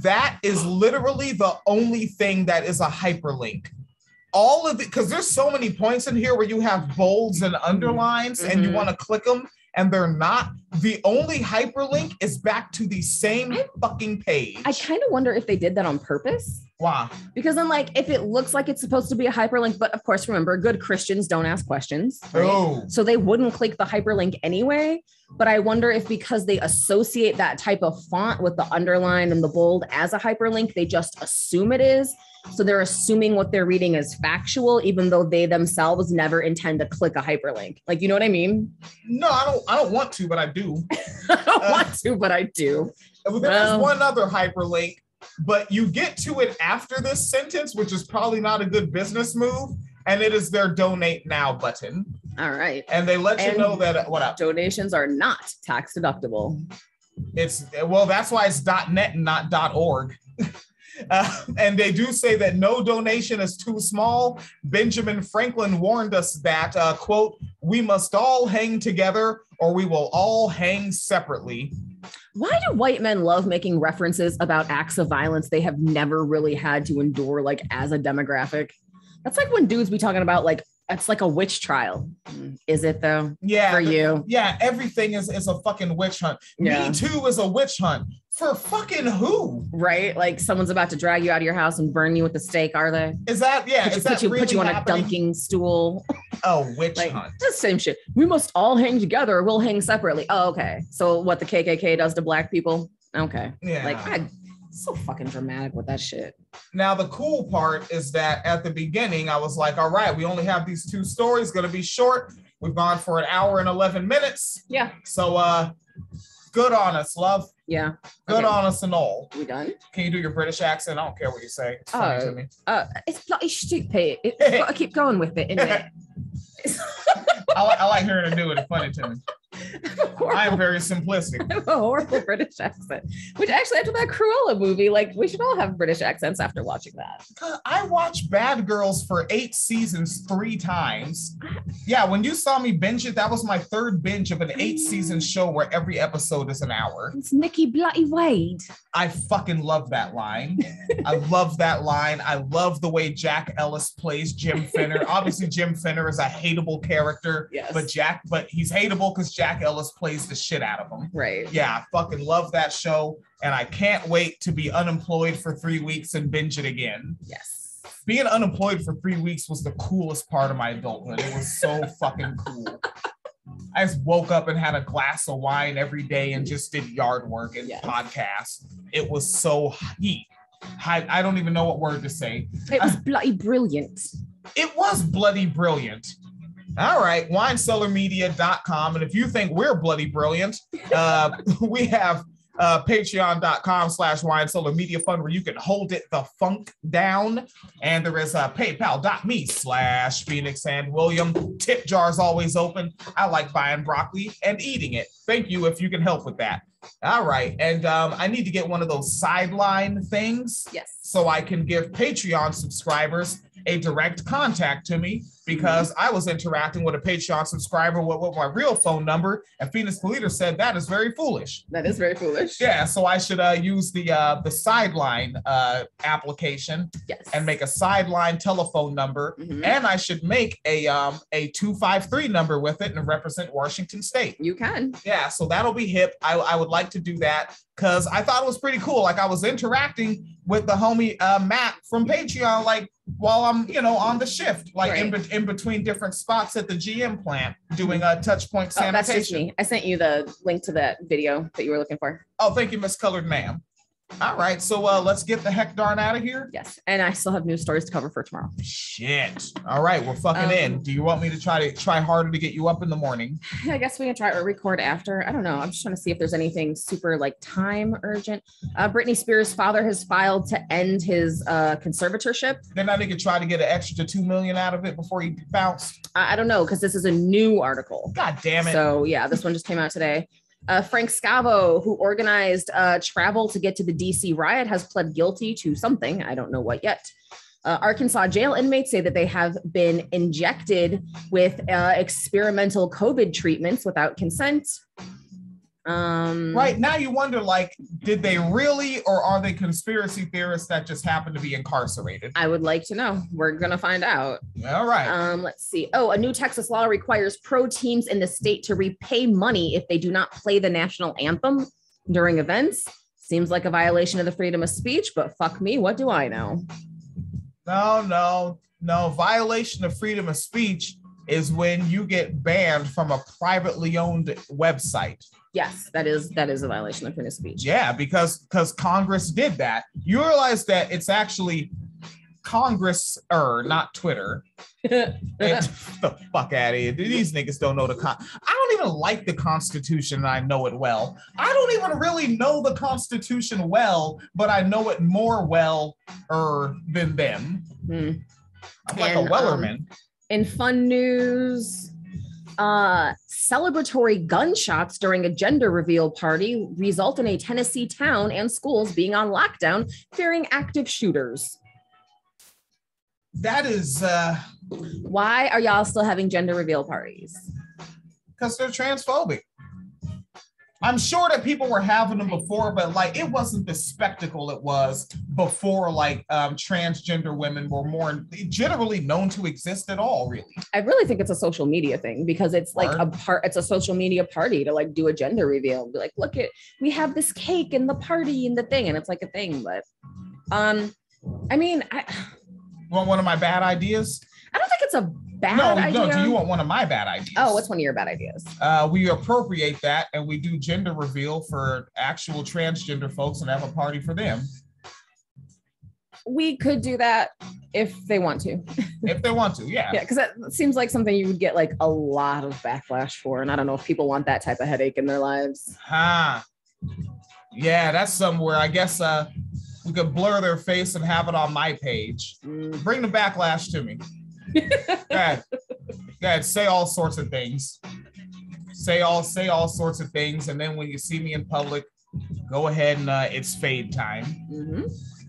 that is literally the only thing that is a hyperlink. All of it, because there's so many points in here where you have bolds and underlines and you want to click them and they're not. The only hyperlink is back to the same fucking page. I kind of wonder if they did that on purpose. Why? Because then, like, if it looks like it's supposed to be a hyperlink, but of course, remember, good Christians don't ask questions. Right? Oh. So they wouldn't click the hyperlink anyway. But I wonder if because they associate that type of font with the underline and the bold as a hyperlink, they just assume it is. So they're assuming what they're reading is factual, even though they themselves never intend to click a hyperlink. Like, you know what I mean? No, I don't want to, but I do. I don't want to, but I do. There's one other hyperlink, but you get to it after this sentence, which is probably not a good business move. And it is their donate now button. All right. And they let you know that what up? Donations are not tax deductible. That's why it's .net and not .org. And they do say that no donation is too small. Benjamin Franklin warned us that, quote, we must all hang together or we will all hang separately. Why do white men love making references about acts of violence they have never really had to endure, like as a demographic? That's like when dudes be talking about like, it's like a witch trial. Is it though? Yeah. For you? Yeah. Everything is a fucking witch hunt. Yeah. Me Too is a witch hunt. For fucking who? Right? Like someone's about to drag you out of your house and burn you with a stake, are they? Is that, yeah. Put you on a dunking stool. Oh, witch hunt. It's the same shit. We must all hang together. We'll hang separately. Oh, okay. So what the KKK does to black people? Okay. Yeah. Like, so fucking dramatic with that shit. Now, the cool part is that at the beginning, I was like, all right, we only have these two stories, going to be short. We've gone for an hour and 11 minutes. Yeah. So, good on us, love. Yeah. Good on us and all. We done? Can you do your British accent? I don't care what you say. It's funny to me. It's bloody stupid. It's got to keep going with it, isn't it? I like hearing her do it. It's funny to me. I am very simplistic. I have a horrible British accent. Which actually, after that Cruella movie, like we should all have British accents after watching that. I watched Bad Girls for 8 seasons 3 times. Yeah, when you saw me binge it, that was my 3rd binge of an 8-season show where every episode is an hour. It's Nikki Bloody Wade. I fucking love that line. I love that line. I love the way Jack Ellis plays Jim Finner. Obviously, Jim Finner is a hateable character, yes. but he's hateable because Jack Ellis plays the shit out of him. Right. Yeah, I fucking love that show. And I can't wait to be unemployed for 3 weeks and binge it again. Yes. Being unemployed for 3 weeks was the coolest part of my adulthood. It was so fucking cool. I just woke up and had a glass of wine every day and just did yard work and podcasts. It was so heat. I don't even know what word to say. It was bloody brilliant. It was bloody brilliant. All right, winecellarmedia.com. And if you think we're bloody brilliant, we have patreon.com/winecellarmedia fund where you can hold it the funk down. And there is paypal.me/Phoenix and William. Tip jar's always open. I like buying broccoli and eating it. Thank you if you can help with that. All right. And I need to get one of those sideline things. Yes. So I can give Patreon subscribers a direct contact to me because I was interacting with a Patreon subscriber with my real phone number, and Phoenix Politer said that is very foolish. That is very foolish. Yeah, so I should use the sideline application, yes, and make a sideline telephone number, and I should make a 253 number with it and represent Washington State. You can. Yeah, so that'll be hip. I would like to do that because I thought it was pretty cool. Like I was interacting with the homie Matt from Patreon, like while I'm, on the shift, like in between different spots at the GM plant doing a touch point sanitation. That's just me. I sent you the link to that video that you were looking for. Oh, thank you, Miss Colored Ma'am. All right, so let's get the heck darn out of here. Yes, and I still have news stories to cover for tomorrow. Shit. All right, we're fucking in. Do you want me to try harder to get you up in the morning? I guess we can try or record after. I don't know. I'm just trying to see if there's anything super like time urgent. Britney Spears' father has filed to end his conservatorship. Then I think you try to get an extra $2 million out of it before he bounced. I don't know, because this is a new article. God damn it. So yeah, this one just came out today. Frank Scavo, who organized travel to get to the DC riot, has pled guilty to something. I don't know what yet. Arkansas jail inmates say that they have been injected with experimental COVID treatments without consent. Right now you wonder, like, did they really, or are they conspiracy theorists that just happen to be incarcerated? I would like to know. We're gonna find out. All right. Let's see. Oh, a new Texas law requires pro teams in the state to repay money if they do not play the national anthem during events. Seems like a violation of the freedom of speech, but fuck me, what do I know? No. Violation of freedom of speech is when you get banned from a privately owned website. Yes, that is a violation of freedom of speech. Yeah, because Congress did that. You realize that it's actually Congress, not Twitter. The fuck out of here. These niggas don't know I don't even like the Constitution, and I know it well. I don't even really know the Constitution well, but I know it more than them. I'm like a Wellerman. In fun news, celebratory gunshots during a gender reveal party result in a Tennessee town and schools being on lockdown, fearing active shooters. That is... Why are y'all still having gender reveal parties? Because they're transphobic. I'm sure that people were having them before, but like it wasn't the spectacle it was before. Like transgender women were more generally known to exist at all. Really, I really think it's a social media thing because it's like it's a social media party to like do a gender reveal. Be like, look we have this cake and the party and the thing, and it's like a thing. But I mean, want one of my bad ideas? I don't think it's a bad idea. No, do you want one of my bad ideas? Oh, what's one of your bad ideas? We appropriate that and we do gender reveal for actual transgender folks and have a party for them. We could do that if they want to. If they want to, yeah. Yeah, because that seems like something you would get like a lot of backlash for. And I don't know if people want that type of headache in their lives. Yeah, that's somewhere. I guess we could blur their face and have it on my page. Bring the backlash to me. Go ahead, say all sorts of things. Say all sorts of things, and then when you see me in public, go ahead and it's fade time. Mm-hmm.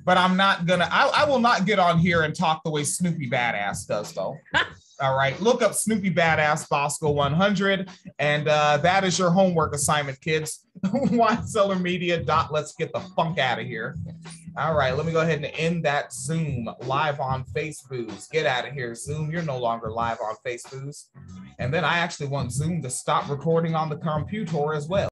But I'm not gonna. I will not get on here and talk the way Snoopy Badass does, though. All right, look up Snoopy Badass Bosco 100, and that is your homework assignment, kids. WineCellarMedia. Let's get the funk out of here. All right, let me go ahead and end that Zoom live on Facebook. Get out of here, Zoom. You're no longer live on Facebook. And then I actually want Zoom to stop recording on the computer as well.